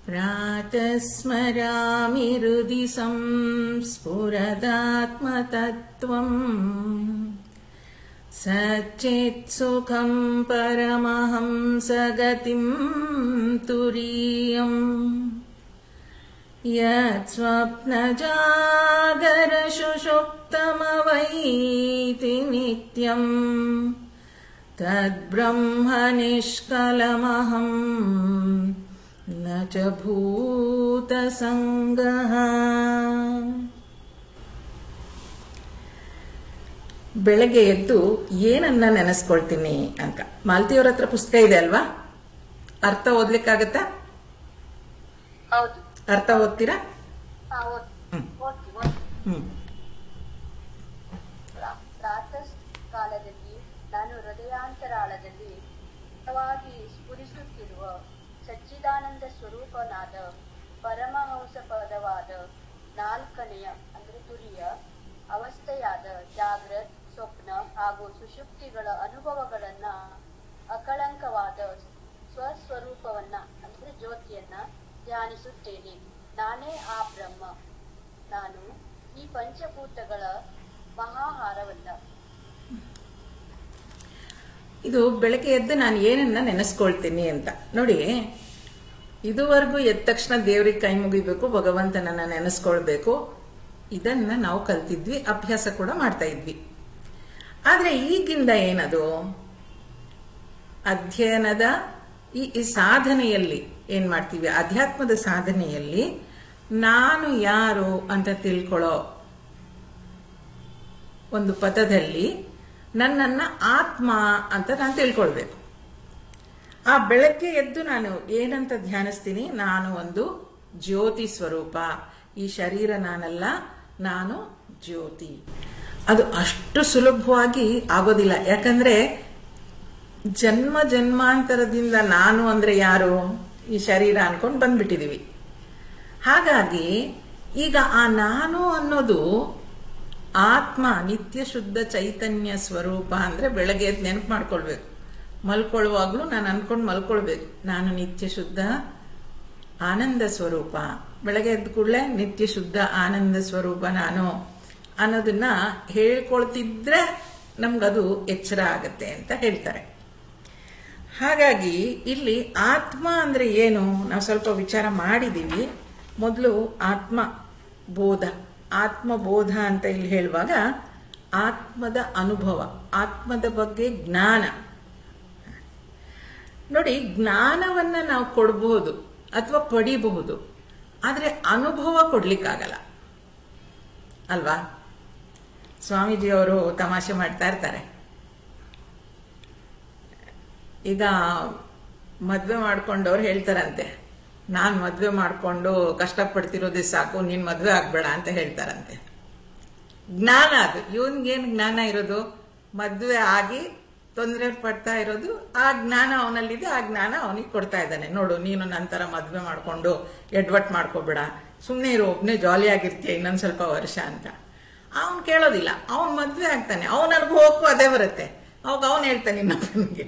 प्रातः स्मरामि हृदि संस्फुरदात्मतत्त्वम् सच्चित्सुखं परमहंसगतिं तुरीयम् यत्स्वप्नजागरसुषुप्तमवैति नित्यम् तद्ब्रह्म निष्कलमहम् न च भूतसङ्गः। ಬೆಳಗ್ಗೆ ಎದ್ದು ಏನನ್ನ ನೆನೆಸ್ಕೊಳ್ತೀನಿ ಅಂತ ಮಾಲತಿಯವರ ಹತ್ರ ಪುಸ್ತಕ ಇದೆ ಅಲ್ವಾ? ಅರ್ಥ ಓದ್ಲಿಕ್ಕಾಗತ್ತಾ? ಅರ್ಥ ಓದ್ತೀರಾ? ಪ್ರಾತಃ ಕಾಲದಲ್ಲಿ ನಾನು ಹೃದಯಾಂತರಾಳದಲ್ಲಿ ಸ್ಫುರಿಸುತ್ತಿರುವ ಸಚ್ಚಿದಾನಂದ ಸ್ವರೂಪನಾದ ಪರಮಹಂಸ ಪದವಾದ ನಾಲ್ಕನೆಯ ಅಂದ್ರೆ ತುರಿಯ ಅವಸ್ಥೆಯಾದ ಜಾಗೃತ್, ಸ್ವಪ್ನ ಹಾಗೂ ಸುಷುಪ್ತಿಗಳ ಅನುಭವಗಳನ್ನ ಅಕಳಂಕವಾದ ಸ್ವಸ್ವರೂಪವನ್ನ ಅಂದ್ರೆ ಜ್ಯೋತಿಯನ್ನ ಧ್ಯಾನಿಸುತ್ತೇನೆ. ನಾನೇ ಆ ಬ್ರಹ್ಮ. ನಾನು ಈ ಪಂಚಭೂತಗಳ ಮಹಾಹಾರವಲ್ಲ. ಇದು ಬೆಳಗ್ಗೆ ಎದ್ದು ನಾನು ಏನನ್ನ ನೆನೆಸ್ಕೊಳ್ತೀನಿ ಅಂತ ನೋಡಿ. ಇದುವರೆಗೂ ಎದ್ದ ತಕ್ಷಣ ದೇವ್ರಿಗೆ ಕೈ ಮುಗಿಬೇಕು, ಭಗವಂತನನ್ನ ನೆನೆಸ್ಕೊಳ್ಬೇಕು. ಇದನ್ನ ನಾವು ಕಲ್ತಿದ್ವಿ, ಅಭ್ಯಾಸ ಕೂಡ ಮಾಡ್ತಾ ಇದ್ವಿ. ಆದ್ರೆ ಈಗಿಂದ ಏನದು ಅಧ್ಯಯನದ ಈ ಸಾಧನೆಯಲ್ಲಿ ಏನ್ ಮಾಡ್ತೀವಿ, ಅಧ್ಯಾತ್ಮದ ಸಾಧನೆಯಲ್ಲಿ ನಾನು ಯಾರು ಅಂತ ತಿಳ್ಕೊಳ್ಳೋ ಒಂದು ಪದದಲ್ಲಿ ನನ್ನನ್ನ ಆತ್ಮ ಅಂತ ನಾನು ತಿಳ್ಕೊಳ್ಬೇಕು. ಆ ಬೆಳಗ್ಗೆ ಎದ್ದು ನಾನು ಏನಂತ ಧ್ಯಾನಿಸ್ತೀನಿ, ನಾನು ಒಂದು ಜ್ಯೋತಿ ಸ್ವರೂಪ, ಈ ಶರೀರ ನಾನಲ್ಲ, ನಾನು ಜ್ಯೋತಿ. ಅದು ಅಷ್ಟು ಸುಲಭವಾಗಿ ಆಗೋದಿಲ್ಲ. ಯಾಕಂದ್ರೆ ಜನ್ಮ ಜನ್ಮಾಂತರದಿಂದ ನಾನು ಅಂದ್ರೆ ಯಾರು, ಈ ಶರೀರ ಅನ್ಕೊಂಡು ಬಂದ್ಬಿಟ್ಟಿದೀವಿ. ಹಾಗಾಗಿ ಈಗ ಆ ನಾನು ಅನ್ನೋದು ಆತ್ಮ, ನಿತ್ಯ ಶುದ್ಧ ಚೈತನ್ಯ ಸ್ವರೂಪ ಅಂದ್ರೆ ಬೆಳಗ್ಗೆ ಎದ್ದು ನೆನಪು ಮಾಡ್ಕೊಳ್ಬೇಕು. ಮಲ್ಕೊಳ್ಳುವಾಗ್ಲೂ ನಾನು ಅನ್ಕೊಂಡು ಮಲ್ಕೊಳ್ಬೇಕು, ನಾನು ನಿತ್ಯ ಶುದ್ಧ ಆನಂದ ಸ್ವರೂಪ. ಬೆಳಗ್ಗೆ ಎದ್ದ ಕೂಡಲೇ ನಿತ್ಯ ಶುದ್ಧ ಆನಂದ ಸ್ವರೂಪ ನಾನು ಅನ್ನೋದನ್ನ ಹೇಳ್ಕೊಳ್ತಿದ್ರೆ ನಮ್ಗದು ಎಚ್ಚರ ಆಗತ್ತೆ ಅಂತ ಹೇಳ್ತಾರೆ. ಹಾಗಾಗಿ ಇಲ್ಲಿ ಆತ್ಮ ಅಂದ್ರೆ ಏನು ನಾವು ಸ್ವಲ್ಪ ವಿಚಾರ ಮಾಡಿದೀವಿ. ಮೊದಲು ಆತ್ಮಬೋಧ ಅಂತ ಇಲ್ಲಿ ಹೇಳುವಾಗ ಆತ್ಮದ ಅನುಭವ, ಆತ್ಮದ ಬಗ್ಗೆ ಜ್ಞಾನ. ನೋಡಿ, ಜ್ಞಾನವನ್ನ ನಾವು ಕೊಡಬಹುದು ಅಥವಾ ಪಡಿಬಹುದು, ಆದ್ರೆ ಅನುಭವ ಕೊಡ್ಲಿಕ್ಕಾಗಲ್ಲ ಅಲ್ವಾ? ಸ್ವಾಮೀಜಿಯವರು ತಮಾಷೆ ಮಾಡ್ತಾ ಇರ್ತಾರೆ. ಈಗ ಮದ್ವೆ ಮಾಡ್ಕೊಂಡವ್ರು ಹೇಳ್ತಾರಂತೆ, ನಾನ್ ಮದ್ವೆ ಮಾಡ್ಕೊಂಡು ಕಷ್ಟಪಡ್ತಿರೋದೇ ಸಾಕು, ನೀನ್ ಮದ್ವೆ ಆಗ್ಬೇಡ ಅಂತ ಹೇಳ್ತಾರಂತೆ. ಜ್ಞಾನ ಅದು. ಇವನ್ಗೇನು ಜ್ಞಾನ ಇರೋದು? ಮದ್ವೆ ಆಗಿ ತೊಂದರೆ ಪಡ್ತಾ ಇರೋದು ಆ ಜ್ಞಾನ ಅವನಲ್ಲಿದೆ. ಆ ಜ್ಞಾನ ಅವನಿಗೆ ಕೊಡ್ತಾ ಇದ್ದಾನೆ. ನೋಡು, ನೀನು ನಂತರ ಮದ್ವೆ ಮಾಡ್ಕೊಂಡು ಎಡ್ವಟ್ ಮಾಡ್ಕೋಬೇಡ, ಸುಮ್ಮನೆ ಇರೋ, ಒಬ್ನೇ ಜಾಲಿ ಆಗಿರ್ತೀಯ ಇನ್ನೊಂದ್ ಸ್ವಲ್ಪ ವರ್ಷ ಅಂತ. ಅವನ್ ಕೇಳೋದಿಲ್ಲ. ಅವನ್ ಮದ್ವೆ ಆಗ್ತಾನೆ, ಅವನ ಅನುಭವಕ್ಕೂ ಅದೇ ಬರುತ್ತೆ. ಅವಾಗ ಅವನ್ ಹೇಳ್ತಾನೆ ಇನ್ನೊಬ್ಬನಿಗೆ.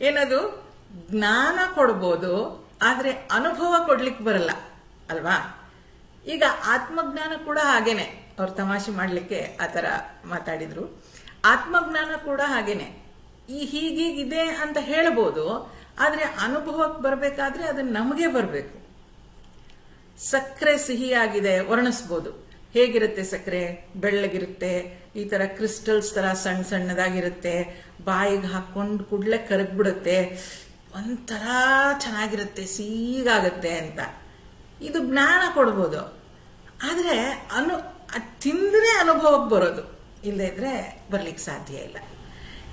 ಏನದು? ಜ್ಞಾನ ಕೊಡ್ಬೋದು, ಆದ್ರೆ ಅನುಭವ ಕೊಡ್ಲಿಕ್ಕೆ ಬರಲ್ಲ ಅಲ್ವಾ? ಈಗ ಆತ್ಮಜ್ಞಾನ ಕೂಡ ಹಾಗೇನೆ. ಅವ್ರು ತಮಾಷೆ ಮಾಡ್ಲಿಕ್ಕೆ ಆತರ ಮಾತಾಡಿದ್ರು. ಆತ್ಮಜ್ಞಾನ ಕೂಡ ಹಾಗೇನೆ. ಹೀಗೀಗಿದೆ ಅಂತ ಹೇಳ್ಬೋದು, ಆದ್ರೆ ಅನುಭವಕ್ಕೆ ಬರ್ಬೇಕಾದ್ರೆ ಅದನ್ನ ನಮಗೆ ಬರ್ಬೇಕು. ಸಕ್ಕರೆ ಸಿಹಿಯಾಗಿದೆ ವರ್ಣಿಸ್ಬೋದು. ಹೇಗಿರುತ್ತೆ ಸಕ್ಕರೆ? ಬೆಳ್ಳಗಿರುತ್ತೆ, ಈ ತರ ಕ್ರಿಸ್ಟಲ್ಸ್ ತರ ಸಣ್ಣ ಸಣ್ಣದಾಗಿರುತ್ತೆ, ಬಾಯಿಗೆ ಹಾಕೊಂಡು ಕೂಡ್ಲೆ ಕರಗ್ಬಿಡುತ್ತೆ, ಒಂಥರ ಚೆನ್ನಾಗಿರುತ್ತೆ, ಸಿಹಿಗಾಗತ್ತೆ ಅಂತ. ಇದು ಜ್ಞಾನ ಕೊಡ್ಬೋದು, ಆದ್ರೆ ತಿಂದ್ರೆ ಅನುಭವಕ್ಕೆ ಬರೋದು, ಇಲ್ಲದೇ ಇದ್ರೆ ಬರ್ಲಿಕ್ಕೆ ಸಾಧ್ಯ ಇಲ್ಲ.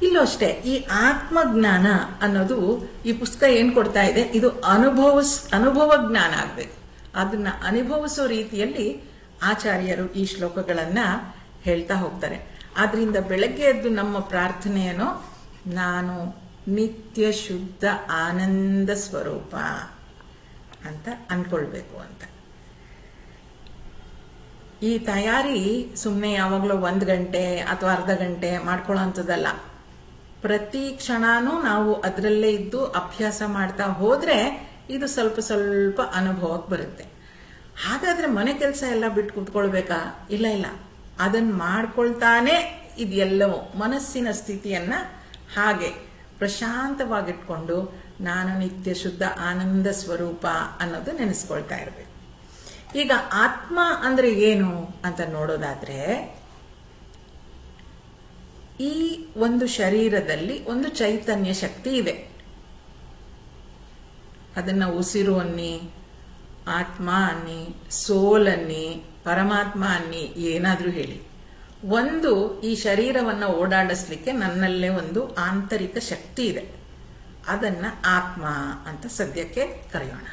ಇಲ್ಲೂ ಅಷ್ಟೇ, ಈ ಆತ್ಮಜ್ಞಾನ ಅನ್ನೋದು ಈ ಪುಸ್ತಕ ಏನ್ ಕೊಡ್ತಾ ಇದೆ, ಇದು ಅನುಭವ ಜ್ಞಾನ ಆಗ್ಬೇಕು. ಅದನ್ನ ಅನುಭವಿಸೋ ರೀತಿಯಲ್ಲಿ ಆಚಾರ್ಯರು ಈ ಶ್ಲೋಕಗಳನ್ನ ಹೇಳ್ತಾ ಹೋಗ್ತಾರೆ. ಆದ್ರಿಂದ ಬೆಳಗ್ಗೆ ಎದ್ದು ನಮ್ಮ ಪ್ರಾರ್ಥನೆಯೇನೋ, ನಾನು ನಿತ್ಯ ಶುದ್ಧ ಆನಂದ ಸ್ವರೂಪ ಅಂತ ಅನ್ಕೊಳ್ಬೇಕು ಅಂತ. ಈ ತಯಾರಿ ಸುಮ್ಮನೆ ಯಾವಾಗಲೂ 1 ಗಂಟೆ ಅಥವಾ ಅರ್ಧ ಗಂಟೆ ಮಾಡ್ಕೊಳ್ಳೋ ಅಂಥದ್ದಲ್ಲ. ಪ್ರತಿ ಕ್ಷಣನೂ ನಾವು ಅದರಲ್ಲೇ ಇದ್ದು ಅಭ್ಯಾಸ ಮಾಡ್ತಾ ಹೋದ್ರೆ ಇದು ಸ್ವಲ್ಪ ಸ್ವಲ್ಪ ಅನುಭವಕ್ಕೆ ಬರುತ್ತೆ. ಹಾಗಾದ್ರೆ ಮನೆ ಕೆಲಸ ಎಲ್ಲ ಬಿಟ್ಟು ಕೂತ್ಕೊಳ್ಬೇಕಾ? ಇಲ್ಲ ಇಲ್ಲ, ಅದನ್ನ ಮಾಡ್ಕೊಳ್ತಾನೆ ಇದೆಲ್ಲವೂ ಮನಸ್ಸಿನ ಸ್ಥಿತಿಯನ್ನ ಹಾಗೆ ಪ್ರಶಾಂತವಾಗಿಟ್ಕೊಂಡು ನಾನು ನಿತ್ಯ ಶುದ್ಧ ಆನಂದ ಸ್ವರೂಪ ಅನ್ನೋದು ನೆನೆಸ್ಕೊಳ್ತಾ ಇರಬೇಕು. ಈಗ ಆತ್ಮ ಅಂದ್ರೆ ಏನು ಅಂತ ನೋಡೋದಾದ್ರೆ, ಈ ಒಂದು ಶರೀರದಲ್ಲಿ ಒಂದು ಚೈತನ್ಯ ಶಕ್ತಿ ಇದೆ. ಅದನ್ನ ಉಸಿರು ಅನ್ನಿ, ಆತ್ಮ ಅನ್ನಿ, ಸೋಲ್ ಅನ್ನಿ, ಪರಮಾತ್ಮ ಅನ್ನಿ, ಏನಾದ್ರೂ ಹೇಳಿ. ಒಂದು ಈ ಶರೀರವನ್ನ ಓಡಾಡಿಸ್ಲಿಕ್ಕೆ ನನ್ನಲ್ಲೇ ಒಂದು ಆಂತರಿಕ ಶಕ್ತಿ ಇದೆ. ಅದನ್ನ ಆತ್ಮ ಅಂತ ಸದ್ಯಕ್ಕೆ ಕರೆಯೋಣ.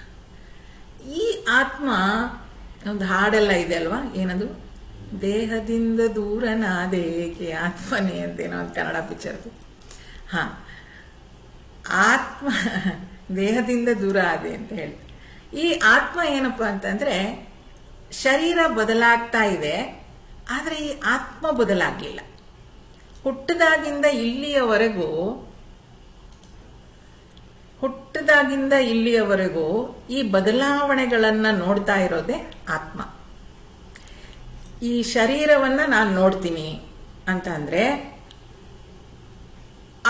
ಈ ಆತ್ಮ ಒಂದು ಹಾಡೆಲ್ಲ ಇದೆ ಅಲ್ವಾ, ಏನದು? ದೇಹದಿಂದ ದೂರನಾದೇಕೆ ಆತ್ಮನೇ ಅಂತೇನೋ ಒಂದು ಕನ್ನಡ ಪಿಕ್ಚರ್ದು. ಹಾ, ಆತ್ಮ ದೇಹದಿಂದ ದೂರ ಆದೆ ಅಂತ ಹೇಳಿ. ಈ ಆತ್ಮ ಏನಪ್ಪಾ ಅಂತಂದ್ರೆ, ಶರೀರ ಬದಲಾಗ್ತಾ ಇದೆ, ಆದ್ರೆ ಈ ಆತ್ಮ ಬದಲಾಗ್ಲಿಲ್ಲ. ಹುಟ್ಟದಾಗಿಂದ ಇಲ್ಲಿಯವರೆಗೂ ಈ ಬದಲಾವಣೆಗಳನ್ನ ನೋಡ್ತಾ ಇರೋದೇ ಆತ್ಮ. ಈ ಶರೀರವನ್ನ ನಾನು ನೋಡ್ತೀನಿ ಅಂತ ಅಂದ್ರೆ,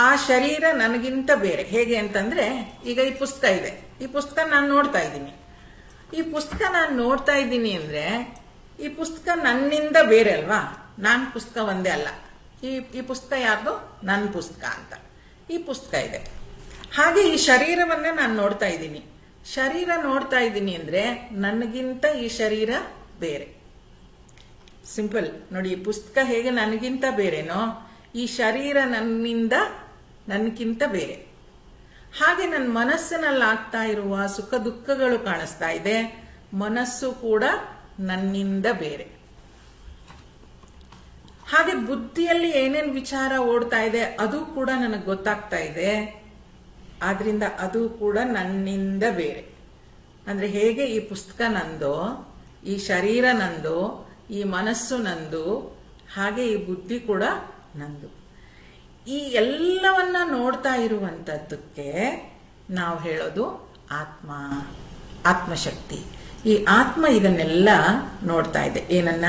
ಆ ಶರೀರ ನನಗಿಂತ ಬೇರೆ. ಹೇಗೆ ಅಂತಂದ್ರೆ, ಈಗ ಈ ಪುಸ್ತಕ ಇದೆ, ಈ ಪುಸ್ತಕ ನಾನು ನೋಡ್ತಾ ಇದ್ದೀನಿ. ಈ ಪುಸ್ತಕ ನಾನು ನೋಡ್ತಾ ಇದ್ದೀನಿ ಅಂದ್ರೆ ಈ ಪುಸ್ತಕ ನನ್ನಿಂದ ಬೇರೆ ಅಲ್ವಾ? ನಾನು ಪುಸ್ತಕ ಒಂದೇ ಅಲ್ಲ. ಈ ಪುಸ್ತಕ ಯಾರ್ದು? ನನ್ನ ಪುಸ್ತಕ ಅಂತ ಈ ಪುಸ್ತಕ ಇದೆ. ಹಾಗೆ ಈ ಶರೀರವನ್ನ ನಾನು ನೋಡ್ತಾ ಇದ್ದೀನಿ. ಶರೀರ ನೋಡ್ತಾ ಇದ್ದೀನಿ ಅಂದ್ರೆ ನನಗಿಂತ ಈ ಶರೀರ ಬೇರೆ. ಸಿಂಪಲ್ ನೋಡಿ, ಈ ಪುಸ್ತಕ ಹೇಗೆ ನನಗಿಂತ ಬೇರೆನೋ, ಈ ಶರೀರ ನನಗಿಂತ ಬೇರೆ. ಹಾಗೆ ನನ್ನ ಮನಸ್ಸಿನಲ್ಲಿ ಆಗ್ತಾ ಇರುವ ಸುಖ ದುಃಖಗಳು ಕಾಣಿಸ್ತಾ ಇದೆ, ಮನಸ್ಸು ಕೂಡ ನನ್ನಿಂದ ಬೇರೆ. ಹಾಗೆ ಬುದ್ಧಿಯಲ್ಲಿ ಏನೇನು ವಿಚಾರ ಓಡ್ತಾ ಇದೆ ಅದು ಕೂಡ ನನಗೆ ಗೊತ್ತಾಗ್ತಾ ಇದೆ, ಆದ್ರಿಂದ ಅದು ಕೂಡ ನನ್ನಿಂದ ಬೇರೆ. ಅಂದ್ರೆ ಹೇಗೆ ಈ ಪುಸ್ತಕ ನಂದು, ಈ ಶರೀರ ನಂದು, ಈ ಮನಸ್ಸು ನಂದು, ಹಾಗೆ ಈ ಬುದ್ಧಿ ಕೂಡ ನಂದು. ಈ ಎಲ್ಲವನ್ನ ನೋಡ್ತಾ ಇರುವಂತದ್ದಕ್ಕೆ ನಾವು ಹೇಳೋದು ಆತ್ಮಶಕ್ತಿ. ಈ ಆತ್ಮ ಇದನ್ನೆಲ್ಲ ನೋಡ್ತಾ ಇದೆ. ಏನನ್ನ?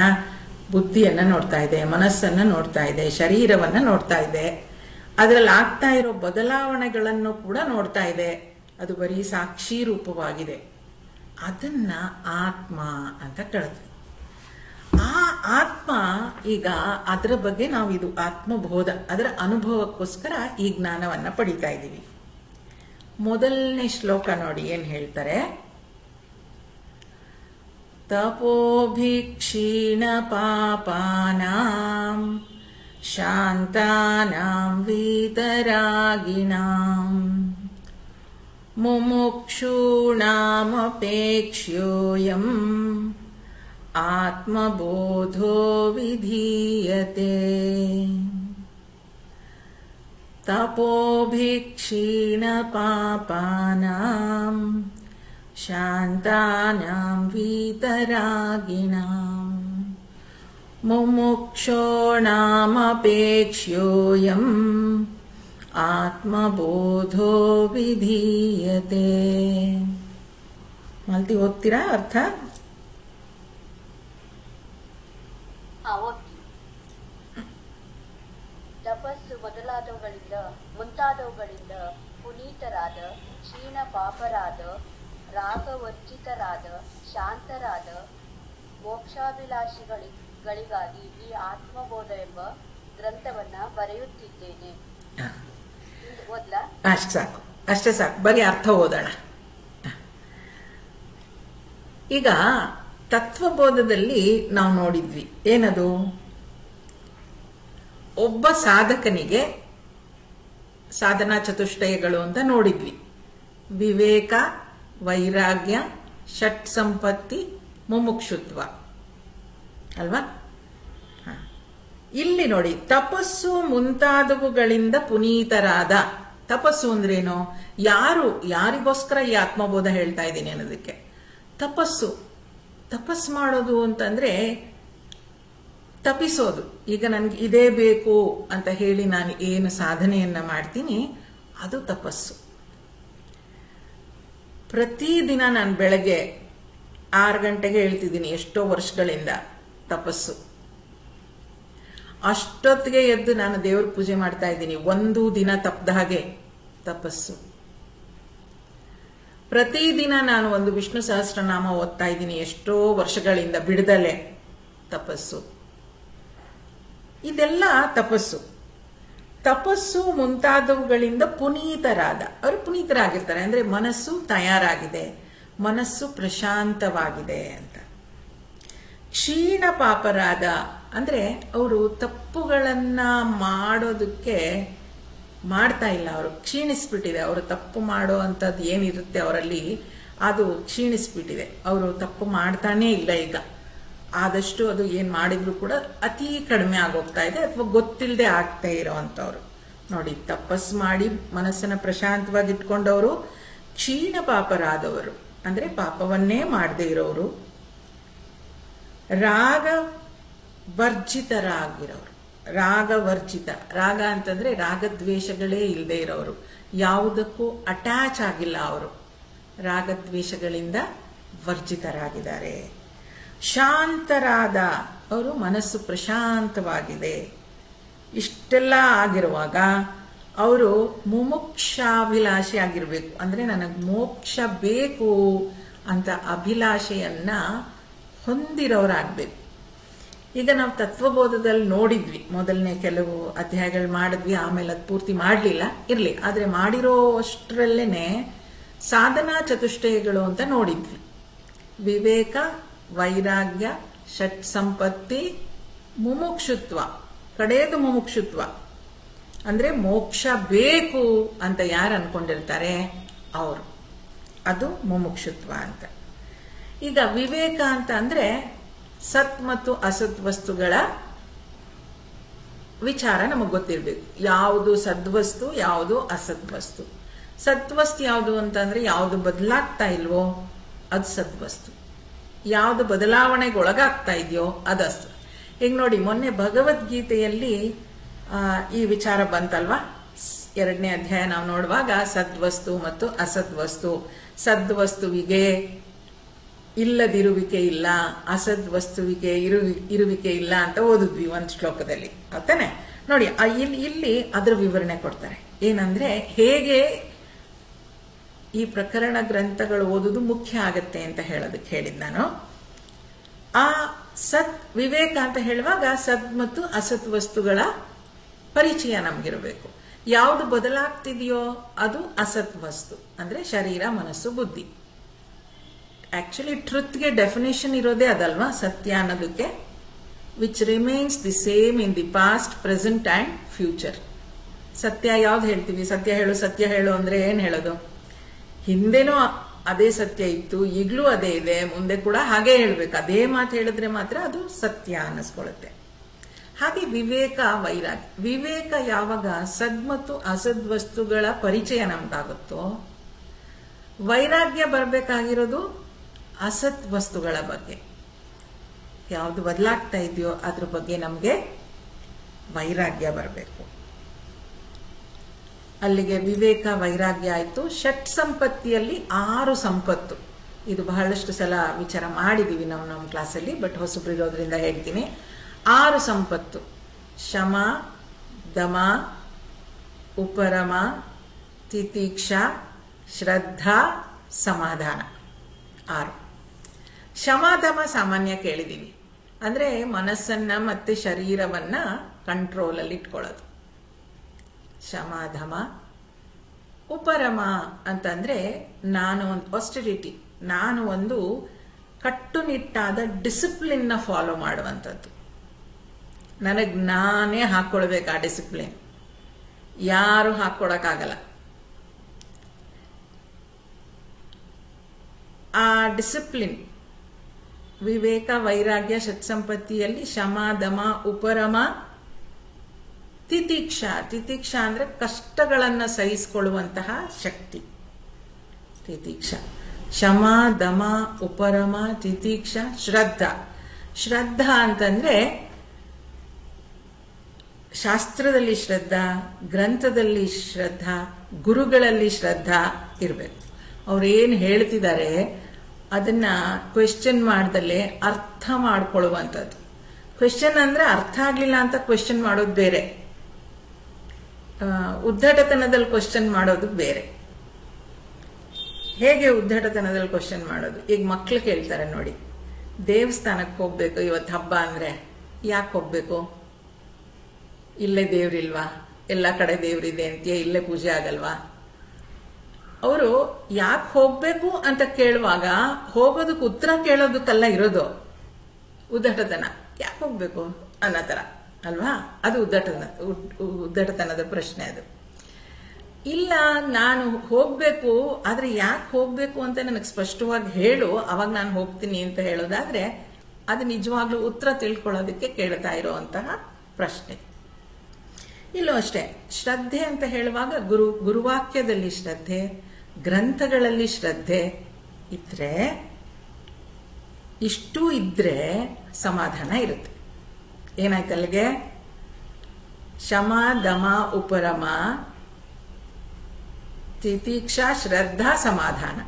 ಬುದ್ಧಿಯನ್ನ ನೋಡ್ತಾ ಇದೆ, ಮನಸ್ಸನ್ನ ನೋಡ್ತಾ ಇದೆ, ಶರೀರವನ್ನ ನೋಡ್ತಾ ಇದೆ, ಅದರಲ್ಲಿ ಆಗ್ತಾ ಇರೋ ಬದಲಾವಣೆಗಳನ್ನು ಕೂಡ ನೋಡ್ತಾ ಇದೆ. ಅದು ಬರೀ ಸಾಕ್ಷಿ ರೂಪವಾಗಿದೆ. ಅದನ್ನ ಆತ್ಮ ಅಂತ ಕರೆದ್ವಿ. ಆ ಆತ್ಮ, ಈಗ ಅದರ ಬಗ್ಗೆ ನಾವು ಇದು ಆತ್ಮಬೋಧ, ಅದರ ಅನುಭವಕ್ಕೋಸ್ಕರ ಈ ಜ್ಞಾನವನ್ನ ಪಡಿತಾ ಇದ್ದೀವಿ. ಮೊದಲನೇ ಶ್ಲೋಕ ನೋಡಿ ಏನ್ ಹೇಳ್ತಾರೆ. ತಪೋಭಿಕ್ಷೀಣ ಪಾಪಾನಾಂ ಶಾಂತಾನಾಂ ವೀತರಾಗಿಣಾಂ ಮುಮುಕ್ಷೂಣಾಮಪೇಕ್ಷ್ಯೋಯಂ ಆತ್ಮಬೋಧೋ ವಿಧೀಯತೆ. ತಪೋಭಿಕ್ಷೀಣ ಪಾಪಾನಾಂ ಶಾಂತಾನಾಂ ವೀತರಾಗಿಣಾಂ ಮುಮುಕ್ಷೋಣಾಮಪೇಕ್ಷ್ಯೋಯಂ ಆತ್ಮಬೋಧೋ ವಿಧೀಯತೆ. ಮಾಲ್ತಿ ಓದ್ತೀರಾ ಅರ್ಥ? ತಪಸ್ಸು ಮುಂತಾದವುಗಳಿಂದ ಪುನೀತರಾದ, ಕ್ಷೀಣ ಪಾಪರಾದ, ರಾಗವರ್ಜಿತರಾದ, ಶಾಂತರಾದ ಮೋಕ್ಷಾಭಿಲಾಷಿಗಳಿಗಾಗಿ ಈ ಆತ್ಮಬೋಧ ಎಂಬ ಗ್ರಂಥವನ್ನ ಬರೆಯುತ್ತಿದ್ದೇನೆ. ಓದ್ಲಾ? ಅಷ್ಟೇ ಸಾಕು, ಬರೀ ಅರ್ಥ ಓದೋಣ. ಈಗ ತತ್ವಬೋಧದಲ್ಲಿ ನಾವು ನೋಡಿದ್ವಿ ಏನದು? ಒಬ್ಬ ಸಾಧಕನಿಗೆ ಸಾಧನಾ ಚತುಷ್ಟಯಗಳು ಅಂತ ನೋಡಿದ್ವಿ. ವಿವೇಕ, ವೈರಾಗ್ಯ, ಷಟ್ ಸಂಪತ್ತಿ, ಮುಮುಕ್ಷುತ್ವ ಅಲ್ವಾ? ಇಲ್ಲಿ ನೋಡಿ, ತಪಸ್ಸು ಮುಂತಾದವುಗಳಿಂದ ಪುನೀತರಾದ. ತಪಸ್ಸು ಅಂದ್ರೇನು? ಯಾರಿಗೋಸ್ಕರ ಈ ಆತ್ಮಬೋಧ ಹೇಳ್ತಾ ಇದ್ದೀನಿ ಅನ್ನೋದಕ್ಕೆ. ತಪಸ್ಸು ಮಾಡೋದು ಅಂತಂದ್ರೆ ತಪಿಸೋದು. ಈಗ ನನ್ಗೆ ಇದೇ ಬೇಕು ಅಂತ ಹೇಳಿ ನಾನು ಏನು ಸಾಧನೆಯನ್ನ ಮಾಡ್ತೀನಿ ಅದು ತಪಸ್ಸು. ಪ್ರತಿದಿನ ನಾನು ಬೆಳಗ್ಗೆ 6 ಗಂಟೆಗೆ ಹೇಳ್ತಿದ್ದೀನಿ, ಎಷ್ಟೋ ವರ್ಷಗಳಿಂದ ತಪಸ್ಸು. ಅಷ್ಟೊತ್ತಿಗೆ ಎದ್ದು ನಾನು ದೇವ್ರ ಪೂಜೆ ಮಾಡ್ತಾ ಇದ್ದೀನಿ. ಒಂದು ದಿನ ತಪ್ಪದ ಹಾಗೆ ತಪಸ್ಸು. ಪ್ರತಿದಿನ ನಾನು ಒಂದು ವಿಷ್ಣು ಸಹಸ್ರನಾಮ ಓದ್ತಾ ಇದ್ದೀನಿ, ಎಷ್ಟೋ ವರ್ಷಗಳಿಂದ ಬಿಡದಲೆ ತಪಸ್ಸು. ಇದೆಲ್ಲ ತಪಸ್ಸು. ತಪಸ್ಸು ಮುಂತಾದವುಗಳಿಂದ ಪುನೀತರಾದ, ಅವರು ಪುನೀತರಾಗಿರ್ತಾರೆ ಅಂದ್ರೆ ಮನಸ್ಸು ತಯಾರಾಗಿದೆ, ಮನಸ್ಸು ಪ್ರಶಾಂತವಾಗಿದೆ ಅಂತ. ಕ್ಷೀಣ ಪಾಪರಾದ ಅಂದ್ರೆ ಅವರು ತಪ್ಪುಗಳನ್ನ ಮಾಡೋದಕ್ಕೆ ಮಾಡ್ತಾ ಇಲ್ಲ, ಅವರು ಕ್ಷೀಣಿಸ್ಬಿಟ್ಟಿದೆ. ಅವರು ತಪ್ಪು ಮಾಡೋ ಅಂಥದ್ದು ಏನಿರುತ್ತೆ ಅವರಲ್ಲಿ ಅದು ಕ್ಷೀಣಿಸ್ಬಿಟ್ಟಿದೆ. ಅವರು ತಪ್ಪು ಮಾಡ್ತಾನೇ ಇಲ್ಲ ಈಗ. ಆದಷ್ಟು ಅದು ಏನ್ ಮಾಡಿದ್ರು ಕೂಡ ಅತಿ ಕಡಿಮೆ ಆಗೋಗ್ತಾ ಇದೆ, ಅಥವಾ ಗೊತ್ತಿಲ್ಲದೆ ಆಗ್ತಾ ಇರೋವಂಥವ್ರು. ನೋಡಿ, ತಪಸ್ಸು ಮಾಡಿ ಮನಸ್ಸನ್ನ ಪ್ರಶಾಂತವಾಗಿ ಇಟ್ಕೊಂಡವರು ಕ್ಷೀಣ ಪಾಪರಾದವರು, ಅಂದ್ರೆ ಪಾಪವನ್ನೇ ಮಾಡದೇ ಇರೋರು. ರಾಗ ವರ್ಜಿತರಾಗಿರೋರು. ರಾಗವರ್ಜಿತ, ರಾಗ ಅಂತಂದ್ರೆ ರಾಗದ್ವೇಷಗಳೇ ಇಲ್ಲದೆ ಇರೋರು, ಯಾವುದಕ್ಕೂ ಅಟ್ಯಾಚ್ ಆಗಿಲ್ಲ ಅವರು, ರಾಗದ್ವೇಷಗಳಿಂದ ವರ್ಜಿತರಾಗಿದ್ದಾರೆ. ಶಾಂತರಾದ, ಅವರು ಮನಸ್ಸು ಪ್ರಶಾಂತವಾಗಿದೆ. ಇಷ್ಟೆಲ್ಲ ಆಗಿರುವಾಗ ಅವರು ಮುಮುಕ್ಷಾಭಿಲಾಷೆ ಆಗಿರ್ಬೇಕು, ಅಂದ್ರೆ ನನಗೆ ಮೋಕ್ಷ ಬೇಕು ಅಂತ ಅಭಿಲಾಷೆಯನ್ನ ಹೊಂದಿರೋರಾಗಬೇಕು. ಈಗ ನಾವು ತತ್ವಬೋಧದಲ್ಲಿ ನೋಡಿದ್ವಿ, ಮೊದಲನೇ ಕೆಲವು ಅಧ್ಯಾಯಗಳು ಮಾಡಿದ್ವಿ, ಆಮೇಲೆ ಅದು ಪೂರ್ತಿ ಮಾಡಲಿಲ್ಲ, ಇರಲಿ. ಆದರೆ ಮಾಡಿರೋ ಅಷ್ಟರಲ್ಲೇನೆ ಸಾಧನಾ ಚತುಷ್ಟಯಗಳು ಅಂತ ನೋಡಿದ್ವಿ. ವಿವೇಕ, ವೈರಾಗ್ಯ, ಷಟ್ ಸಂಪತ್ತಿ, ಮುಮುಕ್ಷುತ್ವ. ಕಡೆಯದು ಮುಮುಕ್ಷುತ್ವ ಅಂದ್ರೆ ಮೋಕ್ಷ ಬೇಕು ಅಂತ ಯಾರು ಅನ್ಕೊಂಡಿರ್ತಾರೆ ಅವರು, ಅದು ಮುಮುಕ್ಷುತ್ವ ಅಂತ. ಈಗ ವಿವೇಕ ಅಂತ ಅಂದ್ರೆ ಸತ್ ಮತ್ತು ಅಸತ್ ವಸ್ತುಗಳ ವಿಚಾರ ನಮಗೆ ಗೊತ್ತಿರಬೇಕು. ಯಾವುದು ಸದ್ವಸ್ತು, ಯಾವುದು ಅಸತ್ ವಸ್ತು. ಸತ್ವಸ್ತು ಯಾವುದು ಅಂತಂದ್ರೆ ಯಾವುದು ಬದಲಾಗ್ತಾ ಇಲ್ವೋ ಅದು ಸದ್ವಸ್ತು, ಯಾವುದು ಬದಲಾವಣೆಗೆ ಒಳಗಾಗ್ತಾ ಇದೆಯೋ ಅದು ಅಸ್ತು. ಈಗ ನೋಡಿ, ಮೊನ್ನೆ ಭಗವದ್ಗೀತೆಯಲ್ಲಿ ಈ ವಿಚಾರ ಬಂತಲ್ವಾ, 2ನೇ ಅಧ್ಯಾಯ ನಾವು ನೋಡುವಾಗ ಸದ್ವಸ್ತು ಮತ್ತು ಅಸದ್ವಸ್ತು. ಸದ್ವಸ್ತುವಿಗೆ ಇಲ್ಲದಿರುವಿಕೆ ಇಲ್ಲ, ಅಸದ್ವಸ್ತುವಿಗೆ ಇರುವಿಕೆ ಇಲ್ಲ ಅಂತ ಓದಿದ್ವಿ ಒಂದು ಶ್ಲೋಕದಲ್ಲಿ, ಗೊತ್ತಾನೆ? ನೋಡಿ, ಇಲ್ಲಿ ಅದರ ವಿವರಣೆ ಕೊಡ್ತಾರೆ. ಏನಂದ್ರೆ ಹೇಗೆ ಈ ಪ್ರಕರಣ ಗ್ರಂಥಗಳು ಓದುದು ಮುಖ್ಯ ಆಗತ್ತೆ ಅಂತ ಹೇಳೋದಕ್ಕೆ ಹೇಳಿದ್ ನಾನು. ಆ ಸತ್ ವಿವೇಕ ಅಂತ ಹೇಳುವಾಗ ಸದ್ ಮತ್ತು ಅಸತ್ ವಸ್ತುಗಳ ಪರಿಚಯ ನಮ್ಗಿರಬೇಕು. ಯಾವುದು ಬದಲಾಗ್ತಿದೆಯೋ ಅದು ಅಸತ್ ವಸ್ತು, ಅಂದ್ರೆ ಶರೀರ, ಮನಸ್ಸು, ಬುದ್ಧಿ. ಆಕ್ಚುಲಿ ಟ್ರುತ್ಗೆ ಡೆಫಿನೇಷನ್ ಇರೋದೇ ಅದಲ್ವಾ, ಸತ್ಯ ಅನ್ನೋದಕ್ಕೆ. Which remains the same in the past, present and future. ಸತ್ಯ ಯಾವ್ದು ಹೇಳ್ತೀವಿ? ಸತ್ಯ ಹೇಳು ಅಂದ್ರೆ ಏನ್ ಹೇಳೋದು? ಹಿಂದೆನೂ ಅದೇ ಸತ್ಯ ಇತ್ತು, ಈಗಲೂ ಅದೇ ಇದೆ, ಮುಂದೆ ಕೂಡ ಹಾಗೆ ಹೇಳ್ಬೇಕು. ಅದೇ ಮಾತು ಹೇಳಿದ್ರೆ ಮಾತ್ರ ಅದು ಸತ್ಯ ಅನ್ನಿಸ್ಕೊಳ್ಳುತ್ತೆ. ಹಾಗೆ ವಿವೇಕ, ವೈರಾಗ್ಯ. ವಿವೇಕ ಯಾವಾಗ ಸದ್ ಮತ್ತು ಅಸದ್ ವಸ್ತುಗಳ ಪರಿಚಯ ನಮ್ಗಾಗುತ್ತೋ, ವೈರಾಗ್ಯ ಬರಬೇಕಾಗಿರೋದು ಅಸತ್ ವಸ್ತುಗಳ ಬಗ್ಗೆ. ಯಾವುದು ಬದಲಾಗ್ತಾ ಇದೆಯೋ ಅದ್ರ ಬಗ್ಗೆ ನಮಗೆ ವೈರಾಗ್ಯ ಬರಬೇಕು. ಅಲ್ಲಿಗೆ ವಿವೇಕ, ವೈರಾಗ್ಯ ಆಯ್ತು. ಷಟ್ ಸಂಪತ್ತಿಯಲ್ಲಿ 6 ಸಂಪತ್ತು. ಇದು ಬಹಳಷ್ಟು ಸಲ ವಿಚಾರ ಮಾಡಿದೀವಿ ನಾವು ನಮ್ಮ ಕ್ಲಾಸಲ್ಲಿ, ಬಟ್ ಹೊಸಬ್ರಿರೋದ್ರಿಂದ ಹೇಳ್ತೀನಿ. 6 ಸಂಪತ್ತು: ಶಮ, ದಮ, ಉಪರಮ, ತಿತಿಕ್ಷಾ, ಶ್ರದ್ಧಾ, ಸಮಾಧಾನ. 6. ಶಮಾಧಮ ಸಾಮಾನ್ಯ ಕೇಳಿದೀವಿ, ಅಂದ್ರೆ ಮನಸ್ಸನ್ನ ಮತ್ತೆ ಶರೀರವನ್ನ ಕಂಟ್ರೋಲಲ್ಲಿ ಇಟ್ಕೊಳ್ಳೋದು ಶಮಾಧಮ. ಉಪರಮ ಅಂತಂದ್ರೆ ನಾನು ಒಂದು ಆಸ್ಟೆರಿಟಿ, ನಾನು ಒಂದು ಕಟ್ಟುನಿಟ್ಟಾದ ಡಿಸಿಪ್ಲಿನ್ ನ ಫಾಲೋ ಮಾಡುವಂಥದ್ದು. ನನಗೆ ನಾನೇ ಹಾಕೊಳ್ಬೇಕು ಆ ಡಿಸಿಪ್ಲಿನ್, ಯಾರು ಹಾಕೊಡಕ್ಕಾಗಲ್ಲ. ಆ ಡಿಸಿಪ್ಲಿನ್ ವಿವೇಕ, ವೈರಾಗ್ಯ, ಷಟ್ಸಂಪತ್ತಿಯಲ್ಲಿ ಶಮ, ದಮ, ಉಪರಮ, ತಿತಿಕ್ಷಾ. ತಿತಿಕ್ಷಾ ಅಂದ್ರೆ ಕಷ್ಟಗಳನ್ನ ಸಹಿಸಿಕೊಳ್ಳುವಂತಹ ಶಕ್ತಿ. ತಿತಿಕ್ಷಾ, ಶಮ, ದಮ, ಉಪರಮ, ತಿತಿಕ್ಷಾ, ಶ್ರದ್ಧಾ. ಶ್ರದ್ಧಾ ಅಂತಂದ್ರೆ ಶಾಸ್ತ್ರದಲ್ಲಿ ಶ್ರದ್ಧಾ, ಗ್ರಂಥದಲ್ಲಿ ಶ್ರದ್ಧಾ, ಗುರುಗಳಲ್ಲಿ ಶ್ರದ್ಧಾ ಇರಬೇಕು. ಅವ್ರೇನು ಹೇಳ್ತಿದ್ದಾರೆ ಅದನ್ನ ಕ್ವೆಶ್ಚನ್ ಮಾಡ್ದಲ್ಲೇ ಅರ್ಥ ಮಾಡ್ಕೊಳ್ಳುವಂಥದ್ದು. ಕ್ವೆಶ್ಚನ್ ಅಂದ್ರೆ ಅರ್ಥ ಆಗ್ಲಿಲ್ಲ ಅಂತ ಕ್ವೆಶ್ಚನ್ ಮಾಡೋದು ಬೇರೆ, ಉದ್ದಟತನದಲ್ಲಿ ಕ್ವೆಶ್ಚನ್ ಮಾಡೋದು ಬೇರೆ. ಹೇಗೆ ಉದ್ದಟತನದಲ್ಲಿ ಕ್ವೆಶ್ಚನ್ ಮಾಡೋದು? ಈಗ ಮಕ್ಳು ಕೇಳ್ತಾರೆ ನೋಡಿ, ದೇವಸ್ಥಾನಕ್ಕೆ ಹೋಗ್ಬೇಕು ಇವತ್ತು ಹಬ್ಬ ಅಂದ್ರೆ, ಯಾಕೆ ಹೋಗ್ಬೇಕು? ಇಲ್ಲೇ ದೇವ್ರಿಲ್ವಾ? ಎಲ್ಲ ಕಡೆ ದೇವ್ರಿದೆ ಅಂತೀಯ, ಇಲ್ಲೇ ಪೂಜೆ ಆಗಲ್ವಾ? ಅವರು ಯಾಕೆ ಹೋಗ್ಬೇಕು ಅಂತ ಕೇಳುವಾಗ ಹೋಗೋದಕ್ಕೆ ಉತ್ತರ ಕೇಳೋದಕ್ಕಲ್ಲ ಇರೋದು ಉದ್ದಟತನ. ಯಾಕೆ ಹೋಗ್ಬೇಕು ಅನ್ನೋ ತರ ಅಲ್ವಾ? ಅದು ಉದ್ದಟತನದ ಪ್ರಶ್ನೆ ಅದು. ಇಲ್ಲ, ನಾನು ಹೋಗ್ಬೇಕು, ಆದ್ರೆ ಯಾಕೆ ಹೋಗ್ಬೇಕು ಅಂತ ನನಗೆ ಸ್ಪಷ್ಟವಾಗಿ ಹೇಳು, ಅವಾಗ ನಾನು ಹೋಗ್ತೀನಿ ಅಂತ ಹೇಳೋದಾದ್ರೆ ಅದು ನಿಜವಾಗ್ಲೂ ಉತ್ತರ ತಿಳ್ಕೊಳ್ಳೋದಕ್ಕೆ ಕೇಳ್ತಾ ಇರೋಂತಹ ಪ್ರಶ್ನೆ. ಇಲ್ಲೂ ಅಷ್ಟೇ, ಶ್ರದ್ಧೆ ಅಂತ ಹೇಳುವಾಗ ಗುರುವಾಕ್ಯದಲ್ಲಿ ಶ್ರದ್ಧೆ, ಗ್ರಂಥಗಳಲ್ಲಿ ಶ್ರದ್ಧೆ ಇದ್ರೆ, ಇಷ್ಟೂ ಇದ್ರೆ ಸಮಾಧಾನ ಇರುತ್ತೆ. ಏನಾಯ್ತು ಅಲ್ಲಿಗೆ? ಶಮ ದಮ ಉಪರಮ ತಿತೀಕ್ಷಾ ಶ್ರದ್ಧಾ ಸಮಾಧಾನ,